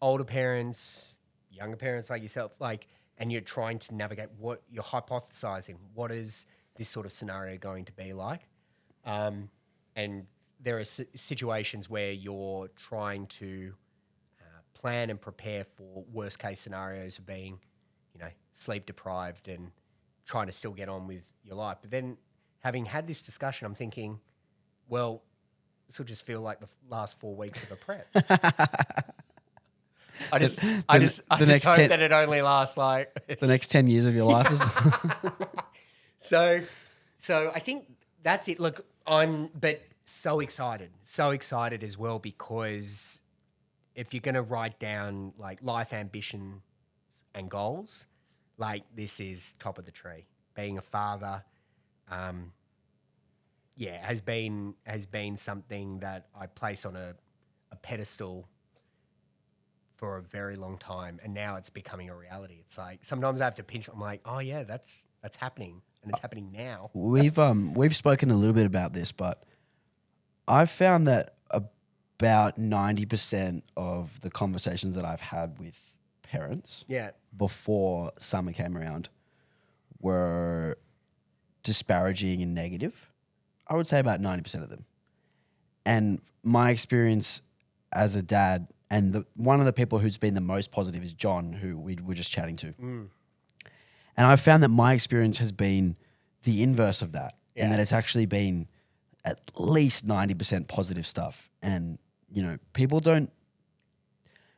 older parents, younger parents like yourself, and you're trying to navigate what you're hypothesizing. What is this sort of scenario going to be like? And there are situations where you're trying to plan and prepare for worst case scenarios of being, sleep deprived and trying to still get on with your life. But then having had this discussion, I'm thinking, well, this will just feel like the last 4 weeks of a prep. The I just next hope 10 that it only lasts like the next 10 years of your life is so I think that's it. Look, but so excited as well, because if you're going to write down like life ambitions and goals, like this is top of the tree. Being a father, has been something that I place on a pedestal for a very long time, and now it's becoming a reality. It's like sometimes I have to pinch. I'm like, oh yeah, that's happening, and it's happening now. we've spoken a little bit about this, but I've found that about 90% of the conversations that I've had with parents Yeah, before summer came around were disparaging and negative. I would say about 90% of them. And my experience as a dad, and one of the people who's been the most positive is John, who we were just chatting to. And I've found that my experience has been the inverse of that, and that it's actually been at least 90% positive stuff. And,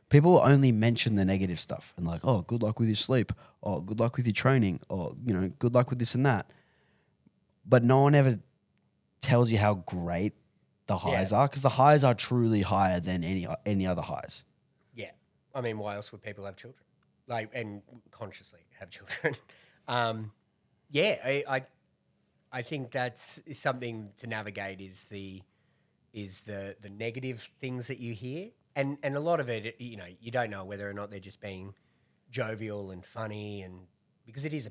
people only mention the negative stuff and like, oh, good luck with your sleep. Oh, good luck with your training. Or, good luck with this and that. But no one ever tells you how great the highs are, because the highs are truly higher than any other highs. yeah. I mean, why else would people have children? Like, and consciously have children. I think that's something to navigate is the negative things that you hear, and a lot of it, you don't know whether or not they're just being jovial and funny, and because it is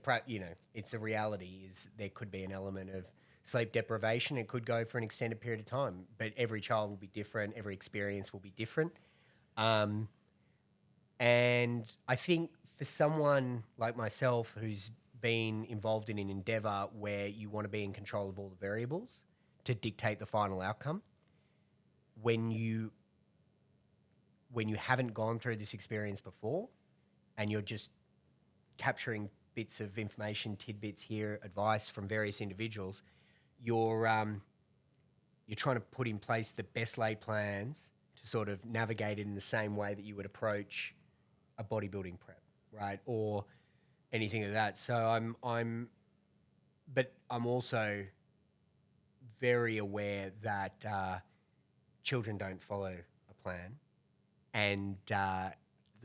it's a reality. Is there could be an element of sleep deprivation. It could go for an extended period of time, but every child will be different. Every experience will be different. And I think for someone like myself who's been involved in an endeavor where you want to be in control of all the variables to dictate the final outcome, when you haven't gone through this experience before and you're just capturing bits of information, tidbits here, advice from various individuals, you're trying to put in place the best laid plans to sort of navigate it in the same way that you would approach a bodybuilding prep, right? Or anything of that. So I'm also very aware that children don't follow a plan, and the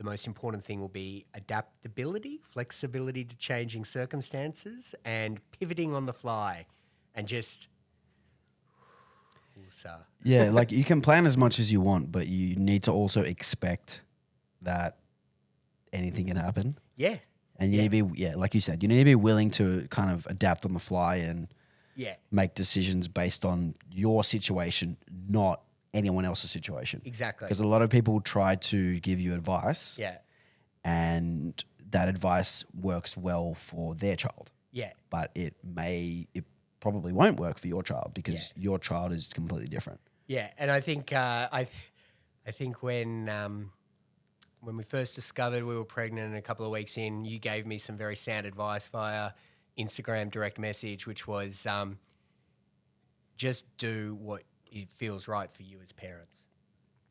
most important thing will be adaptability, flexibility to changing circumstances, and pivoting on the fly, and just. Yeah, like you can plan as much as you want, but you need to also expect that anything can happen. Yeah. And you need to be, like you said, you need to be willing to kind of adapt on the fly and make decisions based on your situation, not anyone else's situation. Exactly. Because a lot of people try to give you advice. Yeah. And that advice works well for their child. Yeah. But it probably won't work for your child because your child is completely different. Yeah. And I think I think when we first discovered we were pregnant and a couple of weeks in, you gave me some very sound advice via Instagram direct message, which was just do what it feels right for you as parents.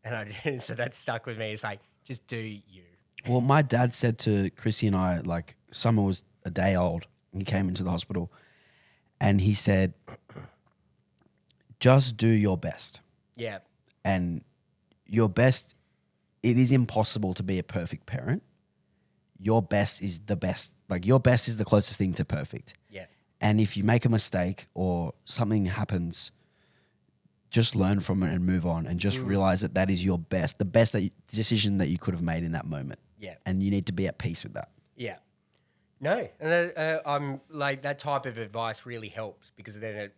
And so that stuck with me. It's like, just do you. Well, my dad said to Chrissy and I, like, Summer was a day old and he came into the hospital and he said, just do your best. Yeah. And your best, it is impossible to be a perfect parent. Your best is the best. Like, your best is the closest thing to perfect. Yeah. And if you make a mistake or something happens, just learn from it and move on and just realize that is your best, the best decision that you could have made in that moment. Yeah. And you need to be at peace with that. Yeah. No, and I'm like, that type of advice really helps, because then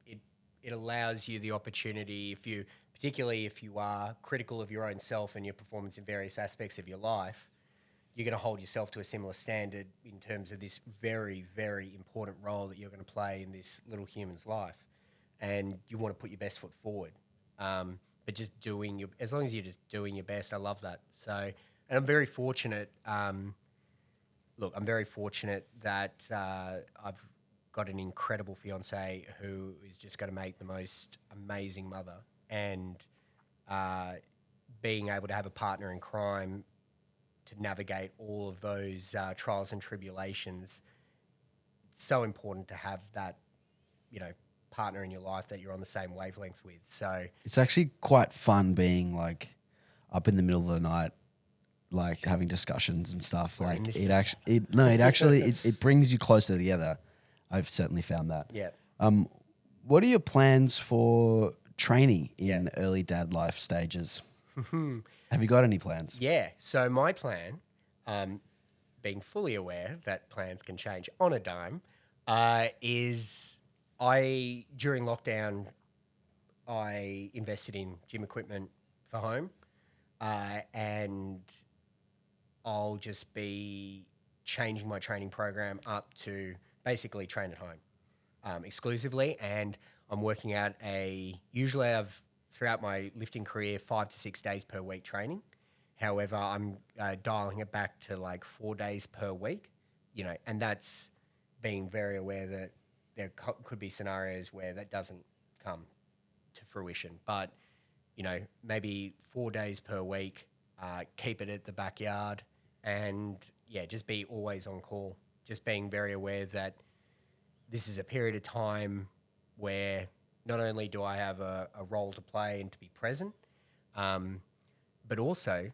it allows you the opportunity, particularly if you are critical of your own self and your performance in various aspects of your life, you're going to hold yourself to a similar standard in terms of this very, very important role that you're going to play in this little human's life. And you want to put your best foot forward. But just as long as you're just doing your best, I love that. So, and I'm very fortunate. I'm very fortunate that I've got an incredible fiance who is just going to make the most amazing mother. and being able to have a partner in crime to navigate all of those trials and tribulations. It's so important to have that, partner in your life that you're on the same wavelength with. So It's actually quite fun being like up in the middle of the night, like having discussions and stuff. We're in Like this it brings you closer together. I've certainly found that. yeah. What are your plans for training in early dad life stages? Have you got any plans? Yeah. So my plan, being fully aware that plans can change on a dime, is during lockdown, I invested in gym equipment for home, and I'll just be changing my training program up to basically train at home exclusively. And I'm working out usually I've throughout my lifting career, 5 to 6 days per week training. However, I'm dialing it back to like 4 days per week, and that's being very aware that there could be scenarios where that doesn't come to fruition. But, maybe 4 days per week, keep it at the backyard and, just be always on call. Just being very aware that this is a period of time where not only do I have a role to play and to be present, but also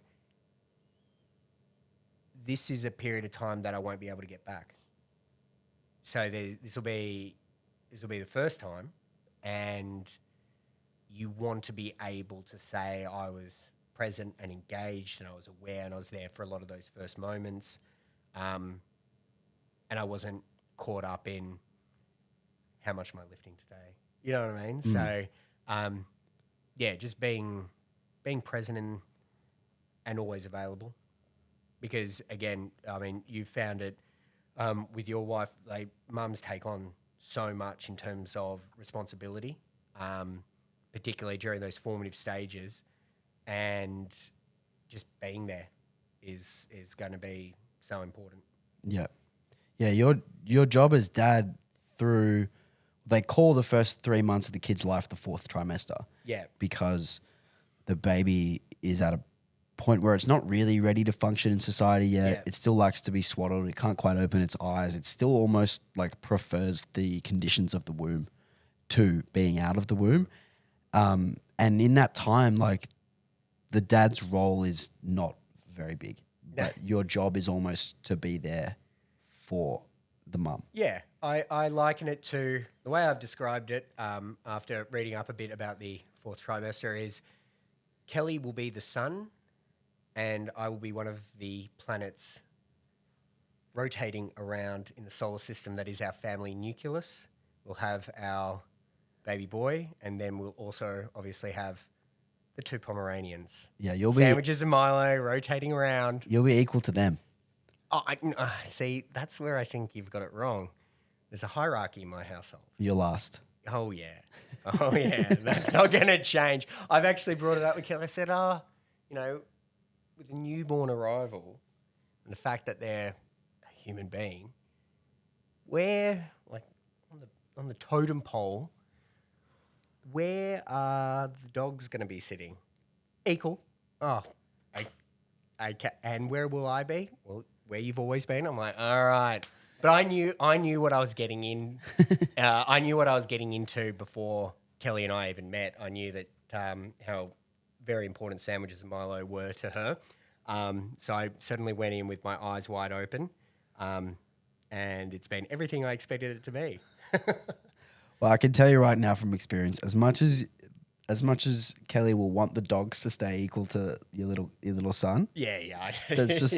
this is a period of time that I won't be able to get back. So this will be the first time, and you want to be able to say I was present and engaged, and I was aware, and I was there for a lot of those first moments, and I wasn't caught up in how much am I lifting today. You know what I mean? So, just being present and always available. Because again, I mean, you found it with your wife. Like, mums take on so much in terms of responsibility, particularly during those formative stages, and just being there is going to be so important. Yeah, your job as dad through. They call the first 3 months of the kid's life the fourth trimester. Yeah. Because the baby is at a point where it's not really ready to function in society yet. Yeah. It still likes to be swaddled. It can't quite open its eyes. It still almost like prefers the conditions of the womb to being out of the womb. And in that time, like, the dad's role is not very big. But your job is almost to be there for the mum. Yeah, I liken it to the way I've described it after reading up a bit about the fourth trimester is Kelly will be the sun and I will be one of the planets rotating around in the solar system that is our family nucleus. We'll have our baby boy, and then we'll also obviously have the 2 Pomeranians. Yeah, you'll be sandwiches and Milo rotating around. You'll be equal to them. Oh, see, that's where I think you've got it wrong. There's a hierarchy in my household. You're last. Oh, yeah. Oh, yeah. That's not going to change. I've actually brought it up with Kelly. I said, with a newborn arrival and the fact that they're a human being, where, like, on the totem pole, where are the dogs going to be sitting? Equal. Oh, and where will I be? Well, where you've always been. I'm like, all right. But I knew what I was getting in. I knew what I was getting into before Kelly and I even met. I knew that how very important sandwiches and Milo were to her. So I certainly went in with my eyes wide open, and it's been everything I expected it to be. Well, I can tell you right now from experience, as much as Kelly will want the dogs to stay equal to your little son, Yeah. there's just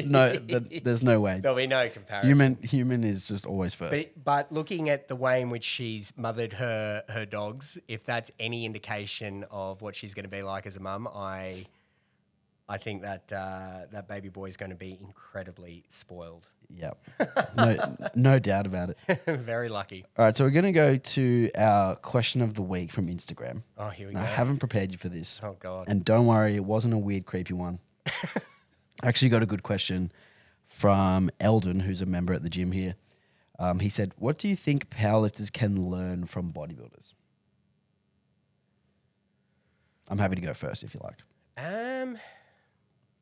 there's no way. There'll be no comparison. Human is just always first. But looking at the way in which she's mothered her dogs, if that's any indication of what she's going to be like as a mum, I think that that baby boy is going to be incredibly spoiled. Yep. No doubt about it. Very lucky. All right, so we're going to go to our question of the week from Instagram. Oh, here we go. go. I haven't prepared you for this. Oh, God. And don't worry, it wasn't a weird, creepy one. I actually got a good question from Eldon, who's a member at the gym here. He said, what do you think powerlifters can learn from bodybuilders? I'm happy to go first if you like.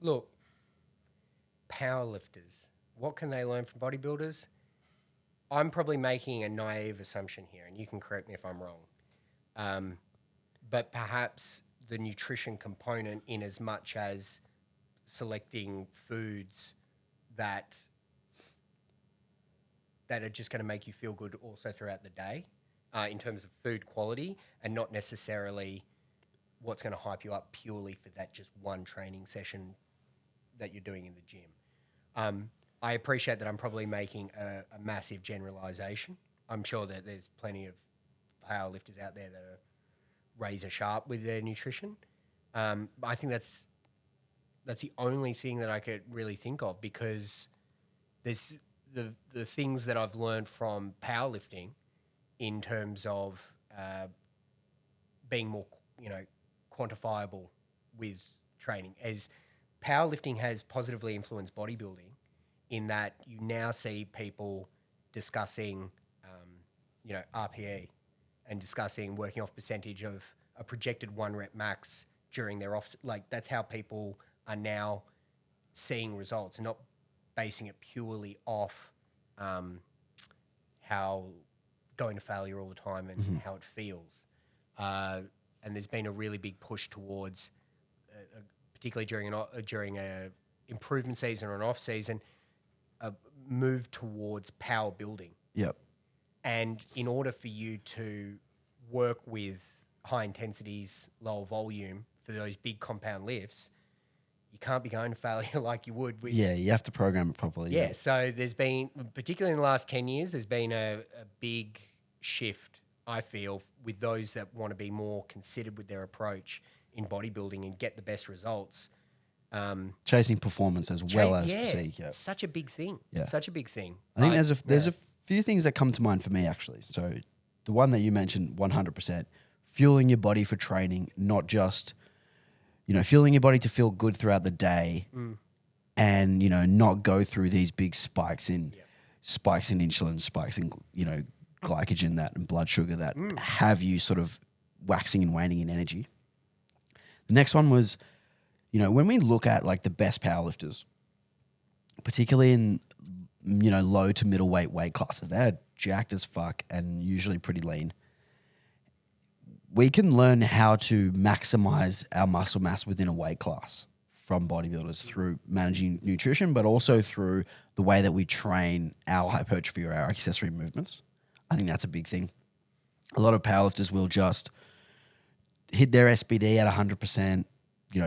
Look, powerlifters, what can they learn from bodybuilders? I'm probably making a naive assumption here, and you can correct me if I'm wrong. But perhaps the nutrition component, in as much as selecting foods that are just going to make you feel good also throughout the day, in terms of food quality, and not necessarily what's going to hype you up purely for that just one training session that you're doing in the gym. I appreciate that I'm probably making a massive generalization. I'm sure that there's plenty of powerlifters out there that are razor sharp with their nutrition. But I think that's the only thing that I could really think of, because there's the things that I've learned from powerlifting in terms of being more, quantifiable with training, as powerlifting has positively influenced bodybuilding, in that you now see people discussing, RPE, and discussing working off percentage of a projected 1 rep max during their off. Like, that's how people are now seeing results, and not basing it purely off how going to failure all the time and how it feels. And there's been a really big push towards, particularly during a improvement season or an off season, a move towards power building. Yep. And in order for you to work with high intensities, lower volume for those big compound lifts, you can't be going to failure like you would with... Yeah, you have to program it properly. Yeah, so there's been, particularly in the last 10 years, there's been a big shift, I feel, with those that want to be more considered with their approach in bodybuilding and get the best results. Chasing performance as well as physique. Yeah, such a big thing. Yeah. Such a big thing. I think there's a few things that come to mind for me, actually. So the one that you mentioned, 100%, fueling your body for training, not just, fueling your body to feel good throughout the day, and, not go through these big spikes in insulin, spikes in, glycogen that and blood sugar that have you sort of waxing and waning in energy. The next one was, when we look at like the best powerlifters, particularly in, low to middleweight weight classes, they're jacked as fuck and usually pretty lean. We can learn how to maximize our muscle mass within a weight class from bodybuilders through managing nutrition, but also through the way that we train our hypertrophy or our accessory movements. I think that's a big thing. A lot of powerlifters will just hit their SBD at 100%,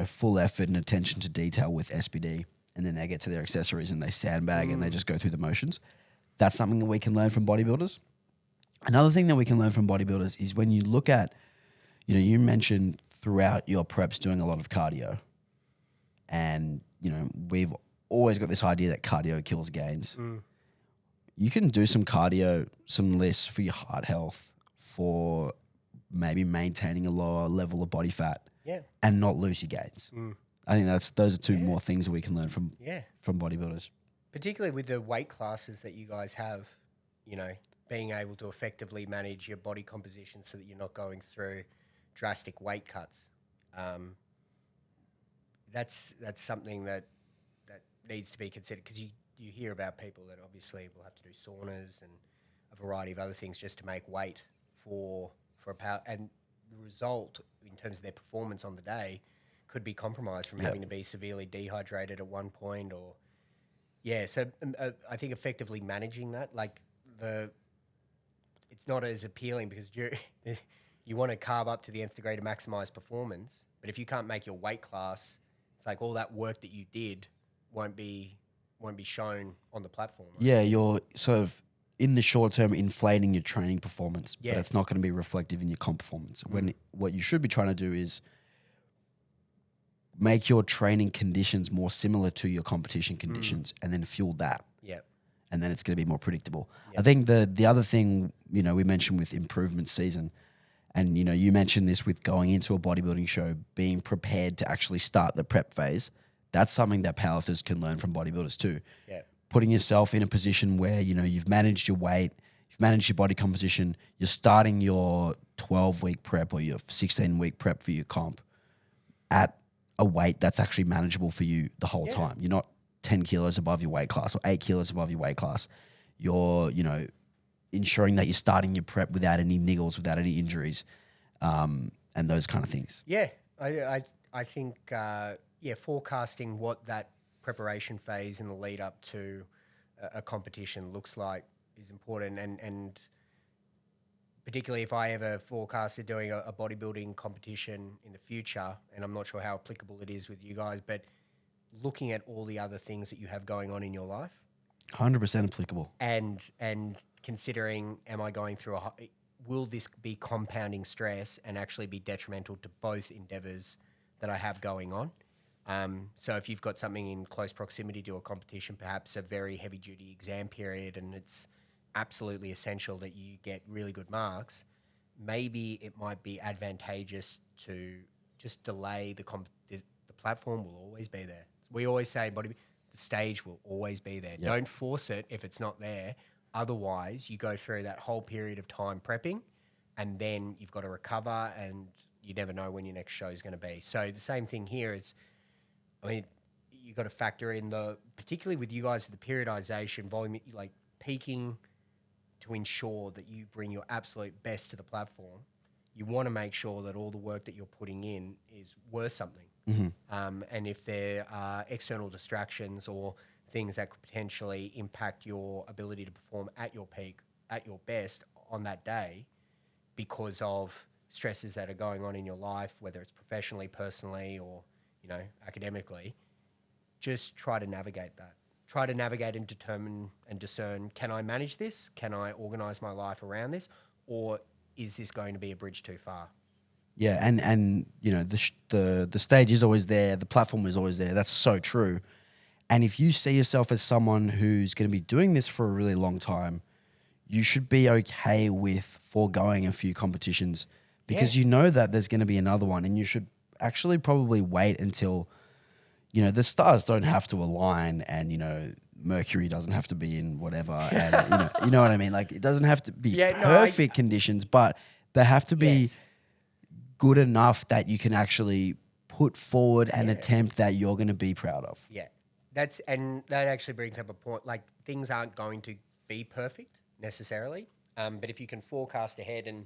full effort and attention to detail with SBD, and then they get to their accessories and they sandbag and they just go through the motions. That's something that we can learn from bodybuilders. Another thing that we can learn from bodybuilders is when you look at, you mentioned throughout your preps doing a lot of cardio, and, we've always got this idea that cardio kills gains. You can do some cardio, some lifts for your heart health, for maybe maintaining a lower level of body fat, and not lose your gains. I think those are two more things that we can learn from bodybuilders. Particularly with the weight classes that you guys have, being able to effectively manage your body composition so that you're not going through drastic weight cuts. That's something that needs to be considered, because you hear about people that obviously will have to do saunas and a variety of other things just to make weight for a power, and the result in terms of their performance on the day could be compromised from having to be severely dehydrated at one point, or so I think effectively managing that, it's not as appealing, because you want to carb up to the nth degree to maximize performance, but if you can't make your weight class, it's like all that work that you did won't be shown on the platform. Right? Yeah, you're sort of in the short term inflating your training performance, but it's not going to be reflective in your comp performance. When what you should be trying to do is make your training conditions more similar to your competition conditions, and then fuel that. Yeah. And then it's going to be more predictable. I think the other thing, we mentioned with improvement season, and, you mentioned this with going into a bodybuilding show, being prepared to actually start the prep phase. That's something that powerlifters can learn from bodybuilders too. Yeah. Putting yourself in a position where, you've managed your weight, you've managed your body composition, you're starting your 12-week prep or your 16-week prep for your comp. at a weight that's actually manageable for you the whole Yeah. time. You're not 10 kilos above your weight class or 8 kilos above your weight class. You're, ensuring that you're starting your prep without any niggles, without any injuries, and those kind of things. Yeah, I think forecasting what that preparation phase in the lead up to a competition looks like is important, and particularly if I ever forecasted doing a bodybuilding competition in the future, and I'm not sure how applicable it is with you guys, but looking at all the other things that you have going on in your life, 100% applicable. and considering, am I going through will this be compounding stress and actually be detrimental to both endeavors that I have going on? So if you've got something in close proximity to a competition, perhaps a very heavy duty exam period, and it's absolutely essential that you get really good marks, maybe it might be advantageous to just delay the platform will always be there. We always say the stage will always be there. Yep. Don't force it if it's not there. Otherwise, you go through that whole period of time prepping, and then you've got to recover, and you never know when your next show is going to be. So the same thing here is, you got to factor in particularly with you guys, the periodization, volume, like peaking to ensure that you bring your absolute best to the platform. You want to make sure that all the work that you're putting in is worth something. Mm-hmm. And if there are external distractions or things that could potentially impact your ability to perform at your peak, at your best on that day, because of stresses that are going on in your life, whether it's professionally, personally, or academically, just try to navigate that. Try to navigate and determine and discern: can I manage this? Can I organize my life around this, or is this going to be a bridge too far? Yeah, and the stage is always there, the platform is always there. That's so true. And if you see yourself as someone who's going to be doing this for a really long time, you should be okay with foregoing a few competitions, because you know that there's going to be another one, and you should actually probably wait until the stars don't have to align, and Mercury doesn't have to be in whatever, and you know what I mean. Like, it doesn't have to be perfect conditions, but they have to be good enough that you can actually put forward an attempt that you're going to be proud of. Yeah, that actually brings up a point. Like, things aren't going to be perfect necessarily, but if you can forecast ahead, and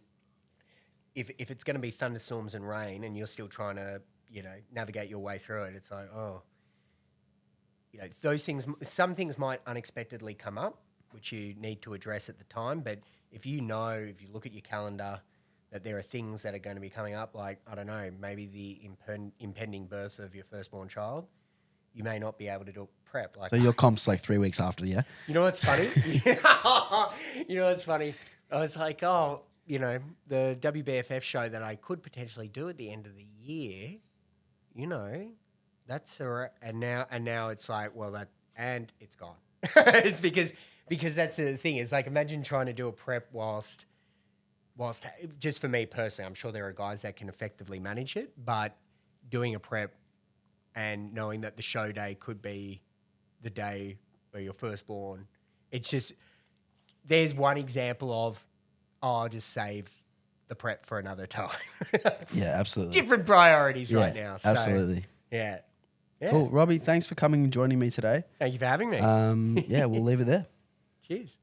if it's going to be thunderstorms and rain, and you're still trying to navigate your way through it, it's like, those things. Some things might unexpectedly come up, which you need to address at the time. But if you look at your calendar, that there are things that are going to be coming up, like, I don't know, maybe the impending birth of your firstborn child, you may not be able to do prep. Like, so your comp's like 3 weeks after, yeah? You know what's funny? I was like, the WBFF show that I could potentially do at the end of the year, that's and now it's like, well, and it's gone. It's because that's the thing. It's like, imagine trying to do a prep whilst just for me personally, I'm sure there are guys that can effectively manage it, but doing a prep and knowing that the show day could be the day where you're firstborn, it's just, there's one example of, I'll just save the prep for another time. Yeah, absolutely. Different priorities right now. So, absolutely. Yeah. Cool. Robbie, thanks for coming and joining me today. Thank you for having me. Yeah, we'll leave it there. Cheers.